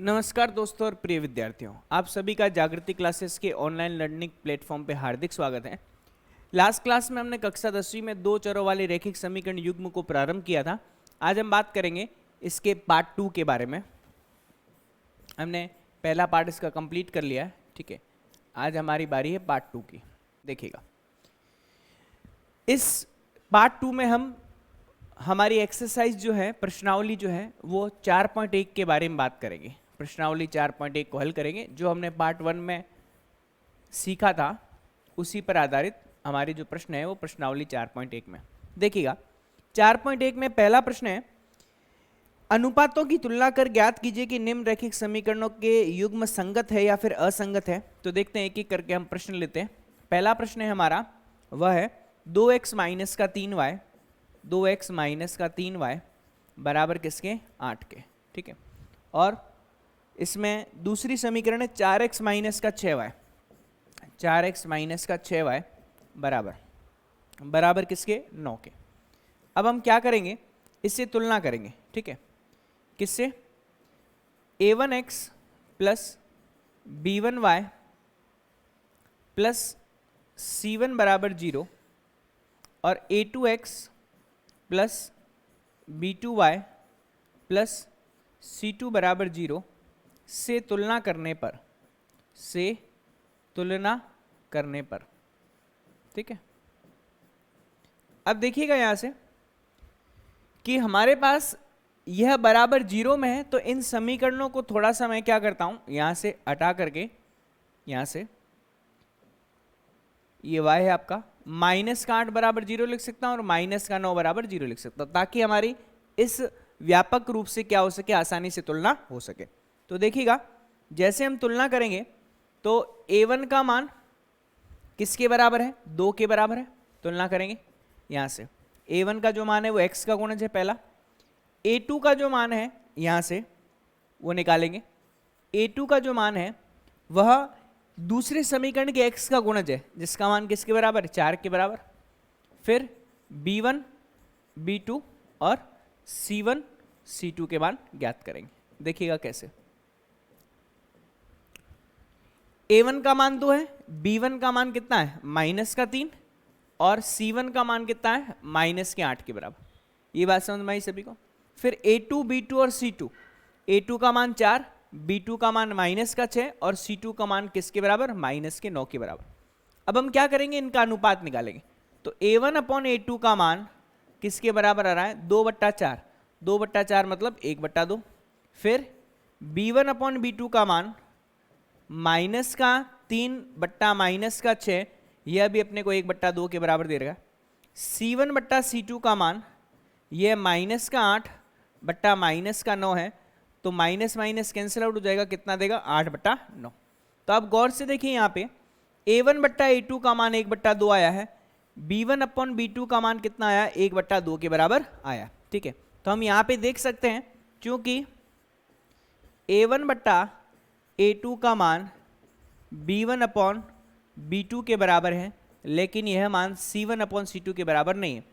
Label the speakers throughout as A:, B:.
A: नमस्कार दोस्तों और प्रिय विद्यार्थियों, आप सभी का जागृति क्लासेस के ऑनलाइन लर्निंग प्लेटफॉर्म पे हार्दिक स्वागत है। लास्ट क्लास में हमने कक्षा 10वीं में दो चरों वाले रैखिक समीकरण युग्म को प्रारंभ किया था। आज हम बात करेंगे इसके पार्ट 2 के बारे में। हमने पहला पार्ट इसका कंप्लीट कर लिया है, ठीक है। आज हमारी बारी है पार्ट 2 की। देखिएगा, इस पार्ट 2 में हम हमारी एक्सरसाइज जो है, प्रश्नावली जो है, वो 4.1 के बारे में बात करेंगे। प्रश्नावली 4.1 को हल करेंगे। जो हमने पार्ट 1 में सीखा था उसी पर आधारित हमारी जो प्रश्न है वो प्रश्नावली 4.1 में। देखिएगा, 4.1 में पहला प्रश्न है, अनुपातों की तुलना कर ज्ञात कीजिए कि निम्न रैखिक समीकरणों के युग्म संगत है या फिर असंगत है। तो देखते हैं, एक एक करके हम प्रश्न लेते हैं। पहला प्रश्न है हमारा, वह है 2x माइनस का 3y, 2x माइनस का 3y बराबर किसके? 8 के, ठीक है। और इसमें दूसरी समीकरण है 4x माइनस का 6y, 4x माइनस का 6y बराबर किसके? 9 के। अब हम क्या करेंगे, इससे तुलना करेंगे, ठीक है। किससे? a1x plus b1y plus c1 बराबर 0 और a2x plus b2y plus c2 बराबर 0 से तुलना करने पर, ठीक है। अब देखिएगा यहां से कि हमारे पास यह बराबर 0 में है, तो इन समीकरणों को थोड़ा सा मैं क्या करता हूं, यहां से हटा करके, यहां से ये y है आपका, माइनस का 8 बराबर 0 लिख सकता हूं और माइनस का 9 बराबर 0 लिख सकता हूं, ताकि हमारी इस व्यापक रूप से क्या हो सके, आसानी से तुलना हो सके। तो देखिएगा, जैसे हम तुलना करेंगे तो a1 का मान किसके बराबर है? 2 के बराबर है। तुलना करेंगे यहां से, a1 का जो मान है वो x का गुणज है पहला। a2 का जो मान है यहां से वो निकालेंगे। a2 का जो मान है वह दूसरे समीकरण के x का गुणज है, जिसका मान किसके बराबर है? 4 के बराबर। फिर b1, b2 और c1, c2 के मान ज्ञात करेंगे। देखिएगा कैसे। a1 का मान 2 है, b1 का मान कितना है? माइनस का 3 और c1 का मान कितना है? माइनस के 8 के बराबर। ये बात समझ में आई सभी को? फिर a2, b2 और c2, a2 का मान 4, b2 का मान माइनस का 6 और c2 का मान किसके बराबर? माइनस के 9 के बराबर। अब हम क्या करेंगे, इनका अनुपात निकालेंगे। तो a1 अपॉन a2 का मान किसके बराबर आ रहा है? 2/4, 2/4 मतलब 1/2। फिर b1 अपॉन b2 का मान माइनस का 3 बट्टा माइनस का 6, यह भी अपने को 1/2 के बराबर दे रहेगा। c1 बट्टा c2 का मान यह माइनस का 8 बट्टा माइनस का 9 है, तो माइनस माइनस कैंसिल आउट हो जाएगा, कितना देगा? 8/9। तो आप गौर से देखिए, यहाँ पे a1 बट्टा a2 का मान 1/2 आया है, b1 अपॉन b2 का मान कितना आया? 1/2 के बराबर आया, ठीक है। तो हम यहाँ पे देख सकते हैं, क्योंकि a1 बट्टा a2 का मान b1 अपॉन b2 के बराबर है, लेकिन यह मान c1 अपॉन c2 के बराबर नहीं है।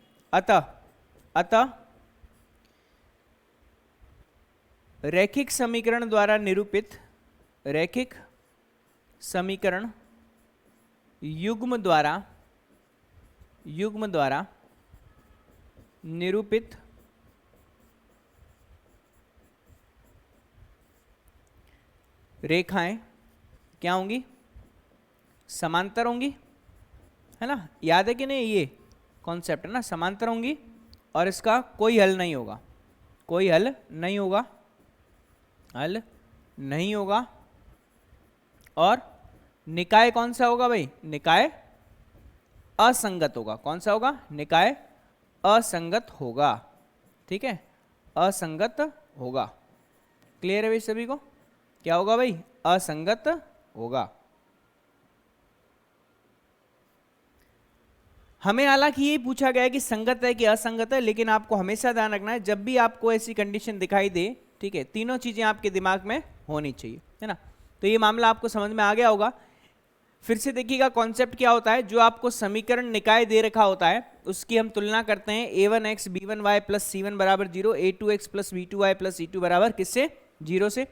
A: अतः रैखिक समीकरण द्वारा निरूपित, रैखिक समीकरण युग्म द्वारा निरूपित रेखाएं क्या होंगी? समांतर होंगी, है ना। याद है कि नहीं? ये कॉन्सेप्ट है ना, समांतर होंगी और इसका कोई हल नहीं होगा, कोई हल नहीं होगा, हल नहीं होगा। और निकाय कौन सा होगा भाई? निकाय असंगत होगा। कौन सा होगा? निकाय असंगत होगा, ठीक है, असंगत होगा। क्लियर है भाई सभी को? क्या होगा भाई? असंगत होगा। हमें हालांकि ये पूछा गया है कि संगत है कि असंगत है, लेकिन आपको हमेशा ध्यान रखना है, जब भी आपको ऐसी कंडीशन दिखाई दे, ठीक है, तीनों चीजें आपके दिमाग में होनी चाहिए, है ना। तो ये मामला आपको समझ में आ गया होगा। फिर से देखिएगा कॉन्सेप्ट क्या होता है। जो आपको समीकरण निकाय दे रखा होता है उसकी हम तुलना करते हैं। a1x b1y प्लस c1 बराबर 0, a2x plus b2y plus c2 बराबर किससे? 0 से।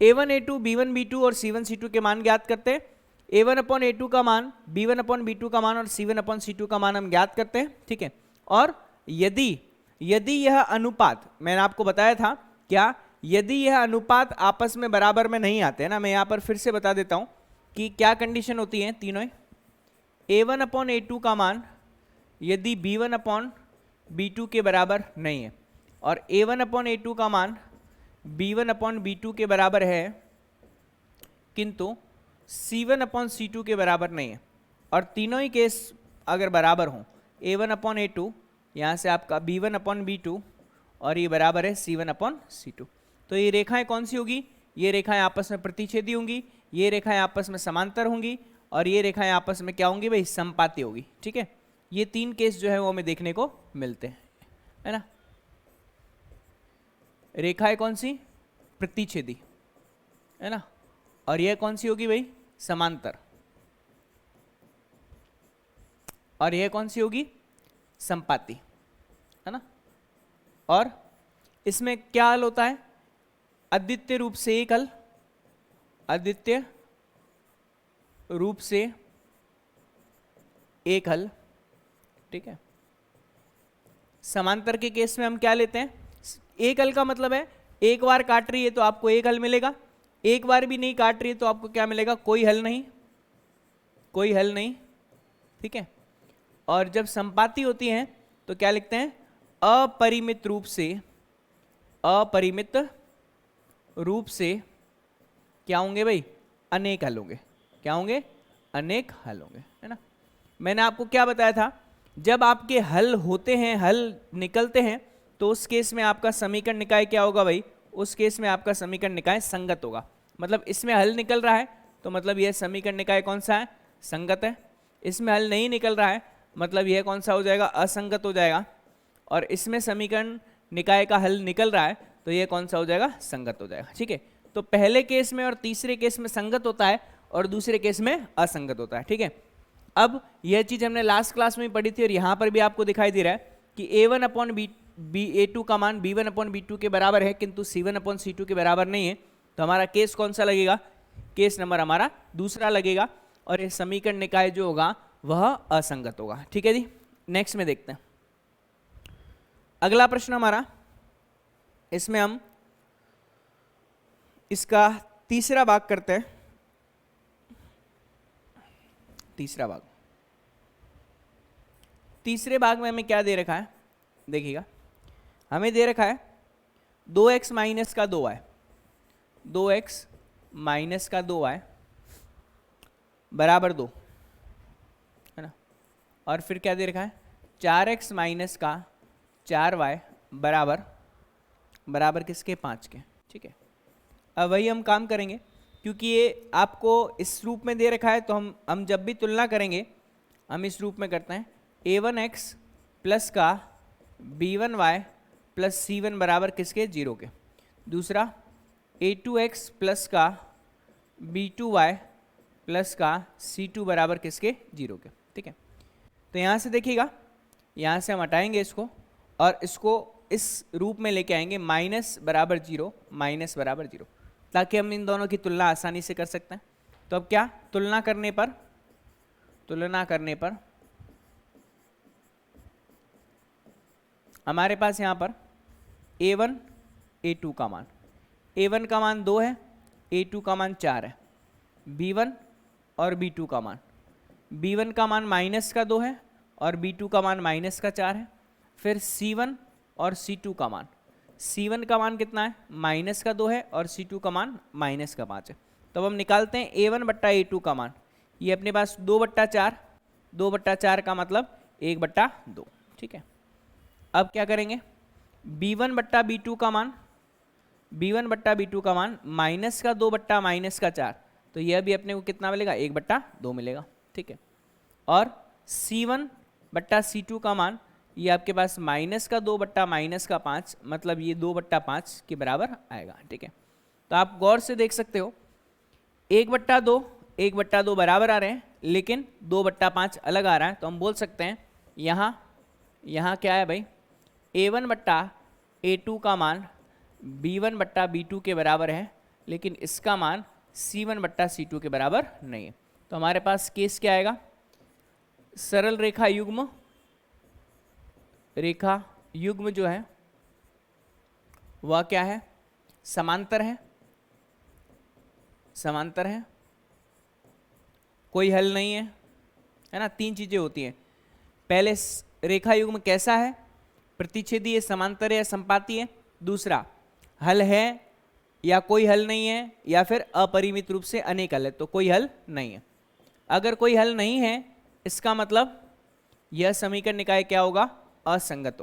A: A1 A2 B1 B2 और C1 C2 के मान ज्ञात करते हैं। A1 अपॉन A2 का मान, B1 अपॉन B2 का मान और C1 अपॉन C2 का मान हम ज्ञात करते हैं, ठीक है। और यदि यह अनुपात, मैंने आपको बताया था क्या, यदि यह अनुपात आपस में बराबर में नहीं आते हैं ना, मैं यहाँ पर फिर से बता देता हूँ कि क्या कंडीशन होती है तीनों ही। A1 अपॉन A2 का मान यदि B1 अपॉन B2 के बराबर नहीं है, और A1 अपॉन A2 का मान B1 अपॉन B2 के बराबर है किंतु C1 अपॉन C2 के बराबर नहीं है, और तीनों ही केस अगर बराबर हों, A1 अपॉन A2, यहाँ से आपका B1 अपॉन B2 और ये बराबर है C1 अपॉन C2, तो ये रेखाएं कौन सी होगी, ये रेखाएं आपस में प्रतिच्छेदी होंगी, ये रेखाएं आपस में समांतर होंगी, और ये रेखाएं आपस में क्या होंगी भाई, समपाती होगी, ठीक है। ये तीन केस जो है वो हमें देखने को मिलते हैं, है ना। रेखाएं कौन सी, प्रतिच्छेदी, है ना, और यह कौन सी होगी भाई, समांतर, और यह कौन सी होगी, समपाती, है ना। और इसमें क्या हल होता है, अद्वितीय रूप से एक हल, अद्वितीय रूप से एक हल, ठीक है। समांतर के केस में हम क्या लेते हैं, एक हल का मतलब है एक बार काट रही है तो आपको एक हल मिलेगा, एक बार भी नहीं काट रही है तो आपको क्या मिलेगा, कोई हल नहीं, कोई हल नहीं, ठीक है। और जब संपाती होती हैं तो क्या लिखते हैं, अपरिमित रूप से, अपरिमित रूप से क्या होंगे भाई, अनेक हल होंगे, क्या होंगे, अनेक हल होंगे, है ना। मैंने आपको क्या बताया था, जब आपके हल होते हैं, हल निकलते हैं, तो उस केस में आपका समीकरण निकाय क्या होगा भाई, उस केस में आपका समीकरण निकाय संगत होगा। मतलब इसमें हल निकल रहा है तो मतलब यह समीकरण निकाय कौन सा है, संगत है। इसमें हल नहीं निकल रहा है मतलब यह कौन सा हो जाएगा, असंगत हो जाएगा। और इसमें समीकरण निकाय का हल निकल रहा है तो यह कौन सा हो जाएगा, संगत हो जाएगा, ठीक है। तो पहले केस में और तीसरे केस में संगत होता है और दूसरे केस में असंगत होता है, ठीक है। अब यह चीज हमने लास्ट क्लास में पढ़ी थी और यहां पर भी आपको दिखाई दे रहा है कि A1 अपॉन A2 का मान B1 अपॉन B2 के बराबर है किंतु C1 अपॉन C2 के बराबर नहीं है, तो हमारा केस कौन सा लगेगा, केस नंबर हमारा दूसरा लगेगा, और ये समीकरण निकाय जो होगा वह असंगत होगा, ठीक है जी। नेक्स्ट में देखते हैं अगला प्रश्न हमारा, इसमें हम इसका तीसरा भाग करते हैं, तीसरा भाग। तीसरे भाग में हमें क्या दे रखा है, देखिएगा, हमें दे रखा है 2x माइनस का 2y, 2x माइनस का 2y बराबर 2, है ना। और फिर क्या दे रखा है, 4x माइनस का 4y बराबर, बराबर किसके, 5 के, ठीक है। अब वही हम काम करेंगे, क्योंकि ये आपको इस रूप में दे रखा है तो हम जब भी तुलना करेंगे हम इस रूप में करते हैं, a1x प्लस का b1y प्लस c1 बराबर किसके, 0 के। दूसरा a2x प्लस का b2y प्लस का c2 बराबर किसके, 0 के, ठीक है। तो यहाँ से देखिएगा, यहाँ से हम हटाएंगे इसको और इसको इस रूप में लेके आएंगे, माइनस बराबर 0, माइनस बराबर 0, ताकि हम इन दोनों की तुलना आसानी से कर सकते हैं। तो अब क्या, तुलना करने पर हमारे पास यहाँ पर a1 a2 का मान, a1 का मान 2 है, a2 का मान 4 है, b1 और b2 का मान, b1 का मान माइनस का 2 है और b2 का मान माइनस का 4 है। फिर c1 और c2 का मान, c1 का मान कितना है, माइनस का 2 है और c2 का मान माइनस का 5 है। तो अब हम निकालते हैं a1 बट्टा a2 का मान, ये अपने पास 2/4, 2/4 का मतलब 1/2, ठीक है। अब क्या करेंगे, b1 बट्टा b2 का मान, b1 बट्टा b2 का मान माइनस का 2 बट्टा माइनस का 4, तो यह भी अपने को कितना मिलेगा, 1/2 मिलेगा, ठीक है। और c1 बट्टा c2 का मान, ये आपके पास माइनस का 2 बट्टा माइनस का 5, मतलब ये 2/5 के बराबर आएगा, ठीक है। तो आप गौर से देख सकते हो 1/2, 1/2 बराबर आ रहे हैं, लेकिन 2/5 अलग आ रहा है। तो हम बोल सकते हैं यहाँ क्या है भाई, a1 बट्टा a2 का मान b1 बट्टा b2 के बराबर है, लेकिन इसका मान C1 बट्टा C2 के बराबर नहीं है। तो हमारे पास केस क्या आएगा, सरल रेखा युग्म जो है वह क्या है, समांतर है, कोई हल नहीं है ना। तीन चीजें होती हैं, पहले रेखा युग्म कैसा है, प्रतिच्छेदी है, समांतर है या संपाती है, दूसरा हल है या कोई हल नहीं है, या फिर अपरिमित रूप से अनेक हल है, तो कोई हल नहीं है। अगर कोई हल नहीं है इसका मतलब यह समीकरण निकाय क्या होगा, असंगत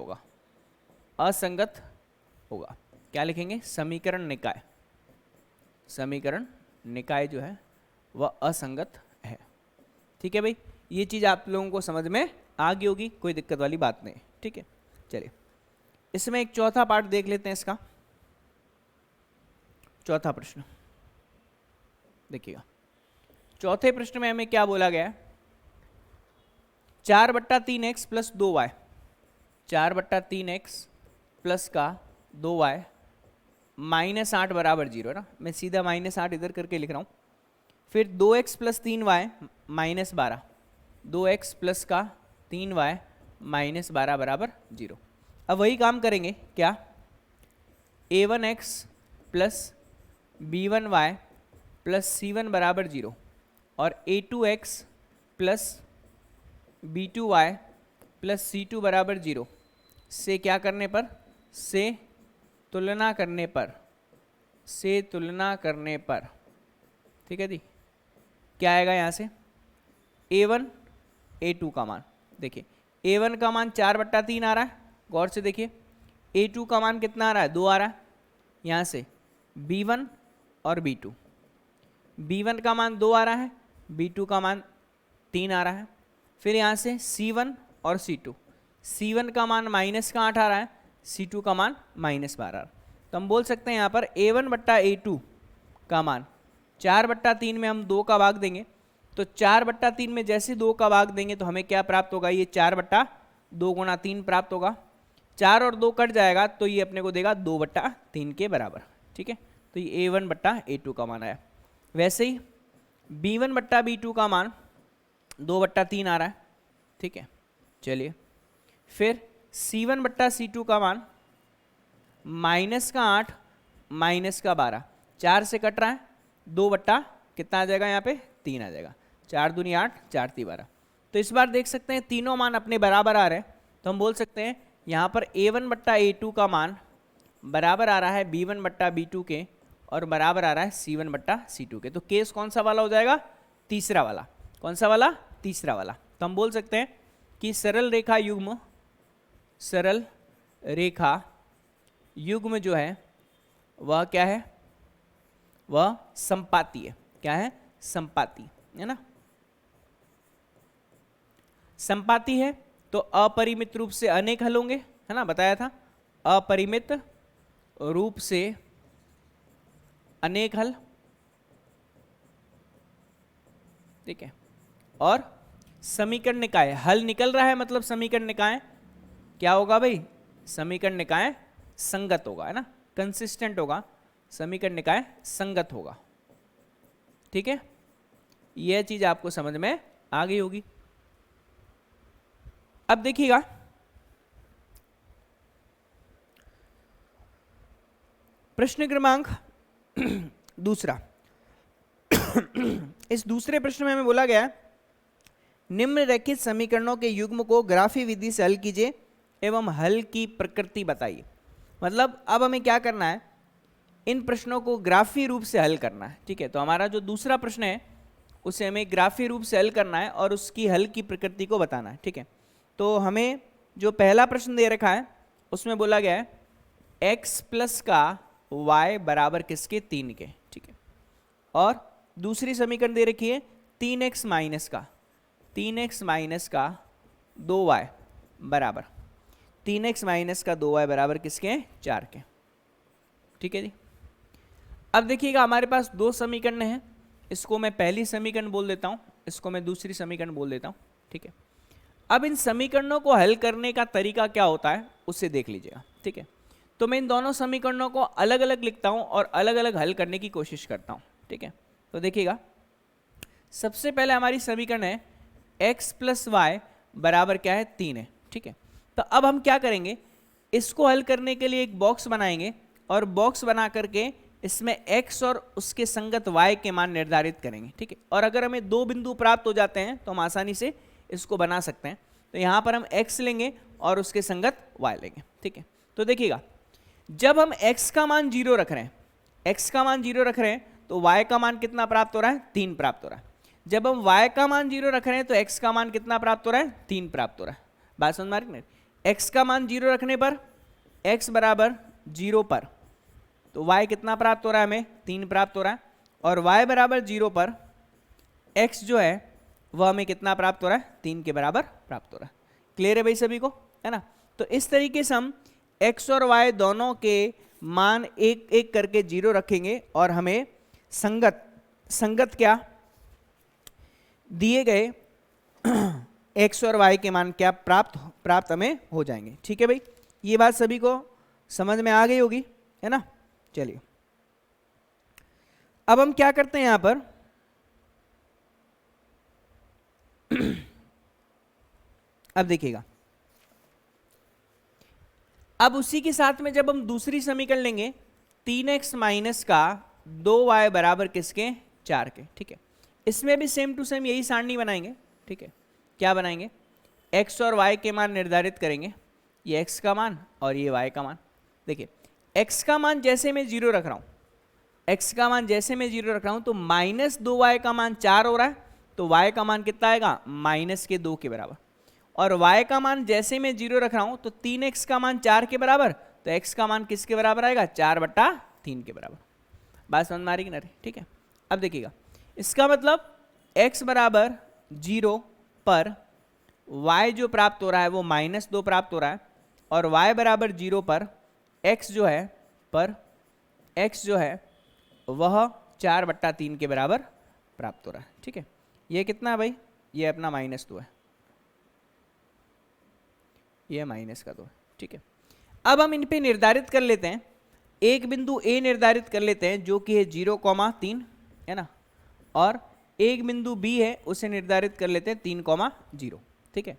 A: होगा। क्या लिखेंगे, समीकरण निकाय जो है वह असंगत है। ठीक है भाई, ये चीज आप लोगों को समझ में आ गई होगी, कोई दिक्कत वाली बात नहीं। ठीक है, चलिए इसमें एक चौथा पार्ट देख लेते हैं। इसका चौथा प्रश्न देखिएगा। चौथे प्रश्न में हमें क्या बोला गया है, 4/3x plus 2y, 4/3x plus का 2y -8 बराबर 0 है ना। मैं सीधा -8 इधर करके लिख रहा हूं। फिर 2x plus 3y -12, 2x plus का 3y -12 बराबर 0। अब वही काम करेंगे क्या, a1x plus b1y plus c1 बराबर 0 और a2x plus b2y plus c2 बराबर 0 से क्या करने पर, से तुलना करने पर, ठीक है जी, क्या आएगा यहाँ से, a1 a2 का मान। देखिए a1 का मान 4/3 आ रहा है, गौर से देखिए। a2 का मान कितना आ रहा है, 2 आ रहा है। यहाँ से b1 और b2, b1 का मान 2 आ रहा है, b2 का मान 3 आ रहा है। फिर यहाँ से c1 और c2, c1 का मान -8 आ रहा है, c2 का मान -12। तो हम बोल सकते हैं यहाँ पर a1 बट्टा a2 का मान 4/3 में हम 2 का भाग देंगे, तो 4/3 में जैसे 2 का भाग देंगे तो हमें क्या प्राप्त होगा, ये 4/2 गुणा 3 प्राप्त होगा। 4 और 2 कट जाएगा तो ये अपने को देगा 2/3 के बराबर। ठीक है, तो ये a1 बट्टा a2 का मान आया। वैसे ही b1 बट्टा b2 का मान 2/3 आ रहा है। ठीक है, चलिए फिर c1 बट्टा c2 का मान -8 -12, 4 से कट रहा है, 2 बट्टा कितना आ जाएगा, यहाँ पे 3 आ जाएगा। 4 दूनी 8, 4 × 3 12। तो इस बार देख सकते हैं तीनों मान अपने बराबर आ रहे हैं, तो हम बोल सकते हैं यहाँ पर a1 बट्टा a2 का मान बराबर आ रहा है b1 बट्टा b2 के, और बराबर आ रहा है c1 बट्टा c2 के। तो केस कौन सा वाला हो जाएगा, तीसरा वाला। कौन सा वाला, तीसरा वाला। तो हम बोल सकते हैं कि सरल रेखा युग्म जो है वह क्या है, वह संपाती है। क्या है, संपाती है ना। संपाती है तो अपरिमित रूप से अनेक हल होंगे, है ना, बताया था, अपरिमित रूप से अनेक हल। ठीक है, और समीकरण निकाय, हल निकल रहा है मतलब समीकरण निकाय क्या होगा भाई, समीकरण निकाय संगत होगा, है ना, कंसिस्टेंट होगा, समीकरण निकाय संगत होगा। ठीक है, यह चीज आपको समझ में आ गई होगी। अब देखिएगा प्रश्न क्रमांक दूसरा। इस दूसरे प्रश्न में हमें बोला गया निम्नलिखित समीकरणों के युग्म को ग्राफी विधि से हल कीजिए एवं हल की प्रकृति बताइए। मतलब अब हमें क्या करना है, इन प्रश्नों को ग्राफी रूप से हल करना है। ठीक है, तो हमारा जो दूसरा प्रश्न है उसे हमें ग्राफी रूप से हल करना है और उसकी हल की प्रकृति को बताना है। ठीक है, तो हमें जो पहला प्रश्न दे रखा है उसमें बोला गया है x प्लस का y बराबर किसके, 3 के। ठीक है, और दूसरी समीकरण दे रखी है 3x माइनस का 2y बराबर, 3x माइनस का 2y बराबर किसके, 4 के। ठीक है जी, अब देखिएगा हमारे पास दो समीकरण हैं, इसको मैं पहली समीकरण बोल देता हूं, इसको मैं दूसरी समीकरण बोल देता हूं। ठीक है, अब इन समीकरणों को हल करने का तरीका क्या होता है उसे देख लीजिएगा। ठीक है, तो मैं इन दोनों समीकरणों को अलग अलग लिखता हूँ और अलग अलग हल करने की कोशिश करता हूँ, ठीक है। तो देखिएगा, सबसे पहले हमारी समीकरण है x प्लस वाई बराबर क्या है 3 है, ठीक है। तो अब हम क्या करेंगे, इसको हल करने के लिए एक बॉक्स बनाएंगे और बॉक्स बना करके इसमें x और उसके संगत y के मान निर्धारित करेंगे, ठीक है। और अगर हमें दो बिंदु प्राप्त हो जाते हैं तो हम आसानी से इसको बना सकते हैं। तो यहाँ पर हम x लेंगे और उसके संगत y लेंगे, ठीक है। तो देखिएगा, जब हम x का मान 0 रख रहे हैं, x का मान 0 रख रहे हैं तो y का मान कितना प्राप्त हो रहा है, 3 प्राप्त हो रहा है। जब हम y का मान 0 रख रहे हैं तो x का मान कितना प्राप्त हो रहा है, 3 प्राप्त हो रहा है। बात समझ में आ रही है? x का मान 0 रखने पर x बराबर 0 पर तो y कितना प्राप्त हो रहा है, हमें 3 प्राप्त हो रहा है। और y बराबर 0 पर x जो है वह हमें कितना प्राप्त हो रहा है, 3 के बराबर प्राप्त हो रहा है। क्लियर है भाई सभी को, है ना। तो इस तरीके से हम x और y दोनों के मान एक एक करके 0 रखेंगे और हमें संगत क्या दिए गए x और y के मान क्या प्राप्त हमें हो जाएंगे, ठीक है भाई। ये बात सभी को समझ में आ गई होगी, है ना। चलिए अब हम क्या करते हैं यहां पर अब देखिएगा, अब उसी के साथ में जब हम दूसरी समीकरण लेंगे 3x माइनस का 2y बराबर किसके, 4 के, ठीक है। इसमें भी सेम टू सेम यही सारणी बनाएंगे, ठीक है। क्या बनाएंगे, x और y के मान निर्धारित करेंगे, ये x का मान और ये y का मान। देखिए x का मान जैसे मैं 0 रख रहा हूं, x का मान जैसे मैं 0 रख रहा हूं तो माइनस 2y का मान 4 हो रहा है, तो y का मान कितना आएगा, माइनस के 2 के बराबर। और y का मान जैसे मैं 0 रख रहा हूं तो 3x का मान 4 के बराबर, तो x का मान किसके बराबर आएगा, 4/3 के बराबर। बात समझ में आ रही कि नहीं, ठीक है। अब देखिएगा, इसका मतलब x बराबर 0 पर y जो प्राप्त हो रहा है वो -2 प्राप्त हो रहा है, और y बराबर 0 पर x जो है वह 4/3 के बराबर प्राप्त हो रहा है, ठीक है। ये कितना है भाई, ये अपना -2 है, ये -2 है, ठीक है। अब हम इन पे निर्धारित कर लेते हैं, एक बिंदु A निर्धारित कर लेते हैं जो कि है 0,3, है ना, और एक बिंदु B है उसे निर्धारित कर लेते हैं 3,0, ठीक है।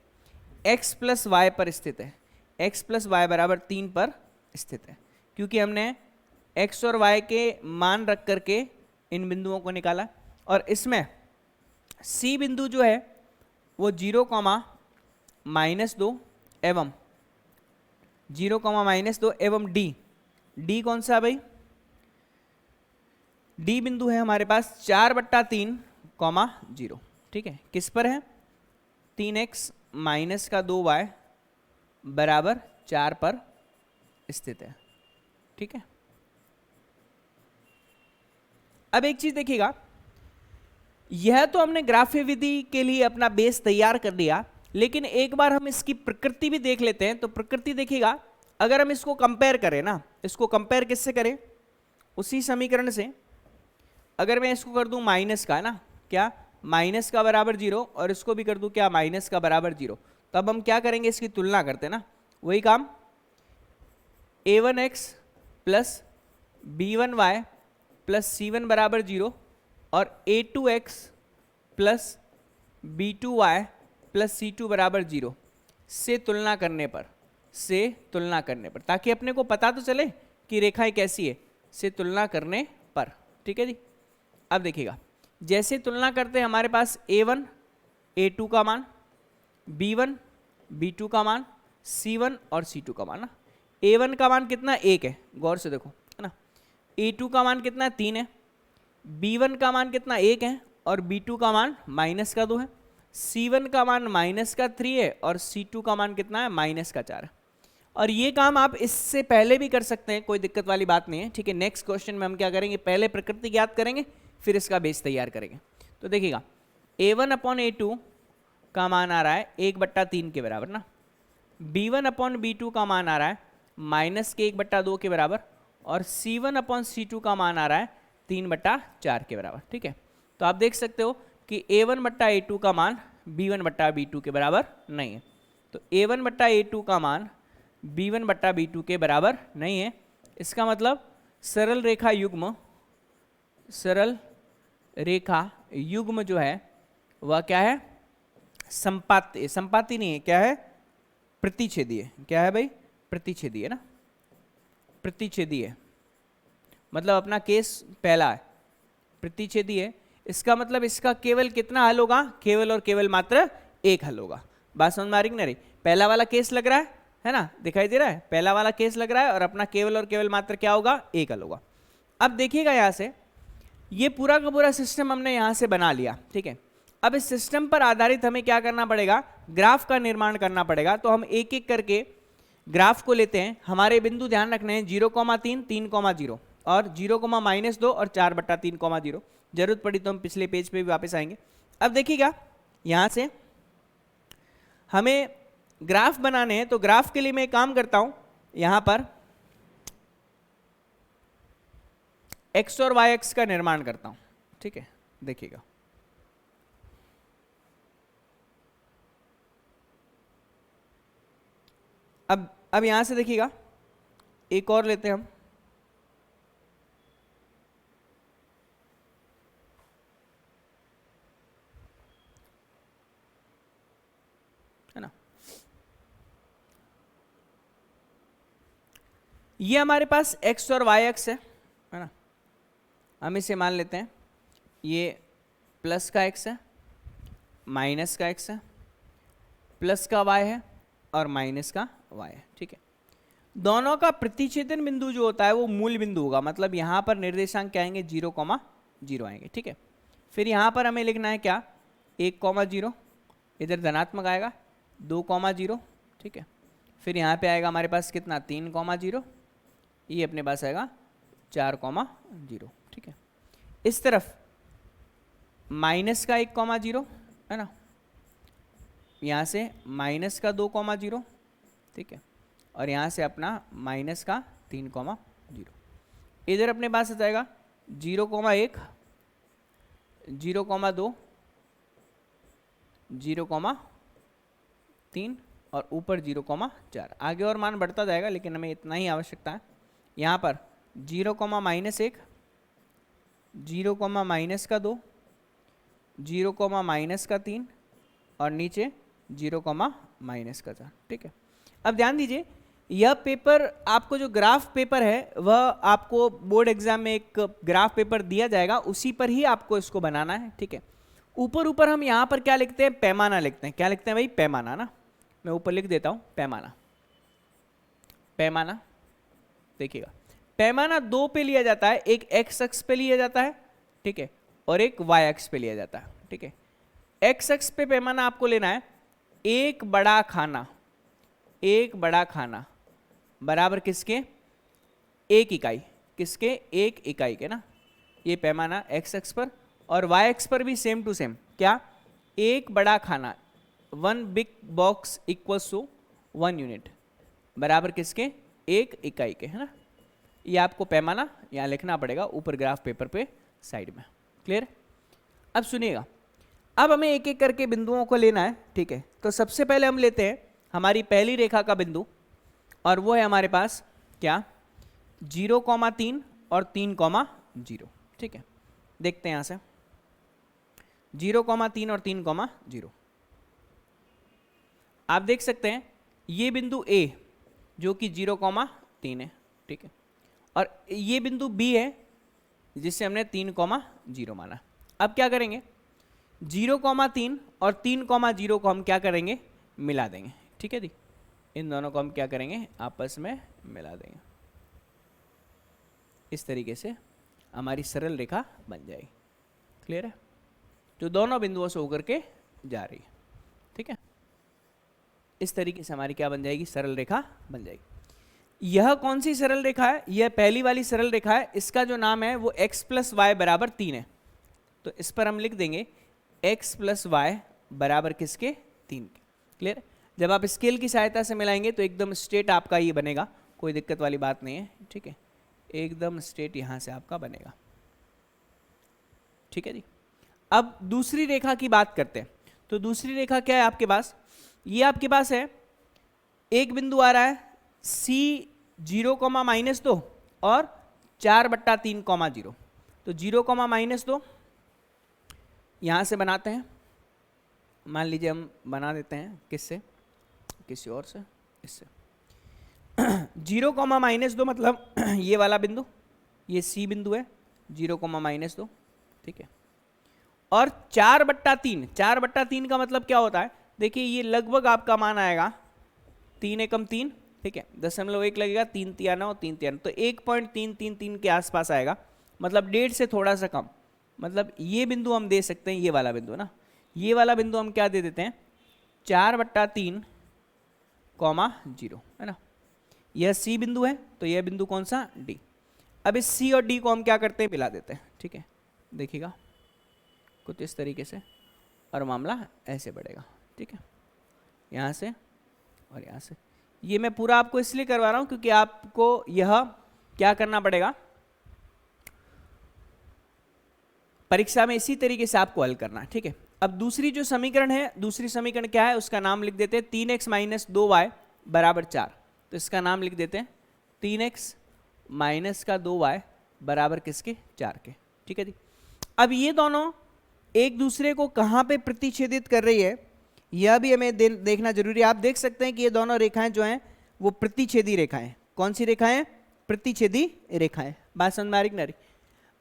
A: x प्लस वाई पर स्थित है, x प्लस वाई बराबर 3 पर स्थित है, क्योंकि हमने x और y के मान रख करके इन बिंदुओं को निकाला। और इसमें C बिंदु जो है वो 0,-2 एवं 0,-2 एवं D कौन सा भाई, D बिंदु है हमारे पास 4/3,0, ठीक है। किस पर है, 3x माइनस का 2y बराबर 4 पर स्थित है, ठीक है। अब एक चीज देखिएगा, यह तो हमने ग्राफ्य विधि के लिए अपना बेस तैयार कर लिया, लेकिन एक बार हम इसकी प्रकृति भी देख लेते हैं। तो प्रकृति देखिएगा, अगर हम इसको कंपेयर करें ना, इसको कंपेयर किससे करें, उसी समीकरण से। अगर मैं इसको कर दूं माइनस का, ना क्या माइनस का बराबर 0, और इसको भी कर दूं क्या माइनस का बराबर 0, तब हम क्या करेंगे, इसकी तुलना करते हैं ना, वही काम a1x plus b1y plus c1 बराबर 0 और a2x plus b2y plus c2 बराबर 0 से तुलना करने पर, ताकि अपने को पता तो चले कि रेखाएं कैसी है, से तुलना करने पर, ठीक है जी। अब देखिएगा, जैसे तुलना करते हैं हमारे पास a1 a2 का मान, b1 b2 का मान, c1 और c2 का मान ना। a1 का मान कितना, 1 है, गौर से देखो, है ना। a2 का मान कितना, 3 है। b1 का मान कितना, 1 है, और b2 का मान -2 है। c1 का मान -3 है, और c2 का मान कितना है, -4 है। और ये काम आप इससे पहले भी कर सकते हैं, कोई दिक्कत वाली बात नहीं है, ठीक है। नेक्स्ट क्वेश्चन में हम क्या करेंगे, पहले प्रकृति ज्ञात करेंगे, फिर इसका बेस तैयार करेंगे। तो देखिएगा, a1/a2 का मान आ रहा है 1/3 के बराबर ना, b1/b2 का मान आ रहा है -1/2 के बराबर, और c1/c2 का मान आ रहा है 3/4 के बराबर, ठीक है। तो आप देख सकते हो कि a1/a2 का मान b1/b2 के बराबर नहीं है। तो a1/a2 का मान b1 बट्टा b2 के बराबर नहीं है। इसका मतलब सरल रेखा युग्म जो है वह क्या है, संपाती, संपाती नहीं है, क्या है, प्रतिच्छेदीय। क्या है भाई, प्रतिच्छेदीय ना, प्रतिच्छेदीय। मतलब अपना केस पहला है, प्रतिच्छेदीय। इसका मतलब इसका केवल कितना हल होगा, केवल और केवल मात्र एक हल होगा। बात समझ में आ रही कि नहीं? पहला वाला केस लग रहा है ना, दिखाई दे रहा है, पहला वाला केस लग रहा है और अपना केवल और केवल मात्र क्या होगा, एक हल होगा। अब देखिएगा यहां से ये पूरा का पूरा सिस्टम हमने यहां से बना लिया, ठीक है। अब इस सिस्टम पर आधारित हमें क्या करना पड़ेगा, ग्राफ का निर्माण करना पड़ेगा। तो हम एक एक करके ग्राफ को लेते हैं। हमारे बिंदु ध्यान रखने हैं 0,3, 3,0 और 0,-2 और 4/3,0। जरूरत पड़ी तो हम पिछले पेज पे भी वापस आएंगे। अब देखिएगा यहां से हमें ग्राफ बनाने हैं, तो ग्राफ के लिए मैं काम करता हूं, यहां पर x और y एक्स का निर्माण करता हूं, ठीक है। देखिएगा अब यहां से देखिएगा एक और लेते हैं हम, है ना। ये हमारे पास x और y एक्स है ना। हम इसे मान लेते हैं ये प्लस का x है, माइनस का x है, प्लस का y है और माइनस का y है, ठीक है। दोनों का प्रतिच्छेदन बिंदु जो होता है वो मूल बिंदु होगा। मतलब यहां पर निर्देशांक क्या आएंगे, 0,0 आएंगे, ठीक है। फिर यहां पर हमें लिखना है क्या, 1,0, इधर धनात्मक आएगा, 2,0, ठीक है। फिर यहाँ पे आएगा हमारे पास कितना, 3,0, ये अपने पास आएगा 4,0, ठीक है। इस तरफ माइनस का 1,0 है ना, यहाँ से माइनस का 2,0, ठीक है, और यहाँ से अपना माइनस का 3,0। इधर अपने पास आ जाएगा 0,1, 0,2, 0,3 और ऊपर 0,4। आगे और मान बढ़ता जाएगा लेकिन हमें इतना ही आवश्यकता है। यहाँ पर 0,-1, 0,-2, 0,-3 और नीचे 0,-4, ठीक है। अब ध्यान दीजिए यह पेपर आपको, जो ग्राफ पेपर है वह आपको बोर्ड एग्जाम में एक ग्राफ पेपर दिया जाएगा, उसी पर ही आपको इसको बनाना है, ठीक है। ऊपर ऊपर हम यहाँ पर क्या लिखते हैं, पैमाना लिखते हैं। क्या लिखते हैं भाई, पैमाना ना। मैं ऊपर लिख देता हूँ पैमाना। पैमाना देखिएगा, पैमाना दो पे लिया जाता है, एक x अक्ष पे लिया जाता है, ठीक है, और एक y अक्ष पे लिया जाता है, ठीक है। x अक्ष पे पैमाना आपको लेना है एक बड़ा खाना, एक बड़ा खाना बराबर किसके, एक इकाई, किसके, एक इकाई के ना। ये पैमाना x अक्ष पर, और y अक्ष पर भी सेम टू सेम, क्या, एक बड़ा खाना, 1 big box equals to 1 unit, बराबर किसके, एक इकाई के, है ना। ये आपको पैमाना यहाँ लिखना पड़ेगा ऊपर ग्राफ पेपर पे साइड में। क्लियर? अब सुनिएगा, अब हमें एक एक करके बिंदुओं को लेना है, ठीक है। तो सबसे पहले हम लेते हैं हमारी पहली रेखा का बिंदु, और वो है हमारे पास क्या, 0,3 और 3,0, ठीक है। देखते हैं यहाँ से 0,3 और 3,0। आप देख सकते हैं ये बिंदु A जो कि 0,3 है, ठीक है, और ये बिंदु B है जिससे हमने 3,0 माना। अब क्या करेंगे, 0,3 और 3,0 को हम क्या करेंगे, मिला देंगे, ठीक है जी। इन दोनों को हम क्या करेंगे, आपस में मिला देंगे। इस तरीके से हमारी सरल रेखा बन जाएगी। क्लियर है? जो दोनों बिंदुओं से होकर के जा रही है, ठीक है। इस तरीके से हमारी क्या बन जाएगी, सरल रेखा बन जाएगी। यह कौन सी सरल रेखा है, यह पहली वाली सरल रेखा है। इसका जो नाम है वो x प्लस वाई बराबर 3 है। तो इस पर हम लिख देंगे x प्लस वाई बराबर किसके, 3 के। क्लियर? जब आप स्केल की सहायता से मिलाएंगे तो एकदम स्ट्रेट आपका ये बनेगा, कोई दिक्कत वाली बात नहीं है, ठीक है। एकदम स्ट्रेट यहां से आपका बनेगा, ठीक है जी। अब दूसरी रेखा की बात करते हैं। तो दूसरी रेखा क्या है आपके पास, ये आपके पास है, एक बिंदु आ रहा है C 0,-2 और 4/3,0। तो 0,-2 यहाँ से बनाते हैं, मान लीजिए हम बना देते हैं किससे, किसी और से, इससे 0,-2 मतलब ये वाला बिंदु, ये C बिंदु है 0,-2, ठीक है। और 4/3 का मतलब क्या होता है, देखिए ये लगभग आपका मान आएगा 3 एकम 3, ठीक है, 0.1 लगेगा, 3 तिया 9, 3 तिया 9, तो 1.333 के आसपास आएगा, मतलब 1.5 से थोड़ा सा कम। मतलब ये बिंदु हम दे सकते हैं, ये वाला बिंदु ना, ये वाला बिंदु हम क्या दे देते हैं 4/3,0 है ना। यह C बिंदु है, तो यह बिंदु कौन सा, D। अब इस C और D को हम क्या करते हैं, मिला देते हैं, ठीक है, देखिएगा कुछ इस तरीके से, और मामला ऐसे बढ़ेगा, ठीक है, यहाँ से और यहाँ से। ये मैं पूरा आपको इसलिए करवा रहा हूँ क्योंकि आपको यह क्या करना पड़ेगा, परीक्षा में इसी तरीके से आपको हल करना है, ठीक है। अब दूसरी जो समीकरण है, दूसरी समीकरण क्या है, उसका नाम लिख देते हैं 3x - 2y = 4। तो इसका नाम लिख देते हैं 3x - 2y बराबर किसके, 4 के, ठीक है जी। अब ये दोनों एक दूसरे को कहाँ पे प्रतिच्छेदित कर रही है, यह भी हमें देखना जरूरी है। आप देख सकते हैं कि ये दोनों रेखाएं जो हैं वो प्रतिच्छेदी रेखाएं। कौन सी रेखाएं, प्रतिच्छेदी रेखाएं। बात समझ में आ रही कि नहीं?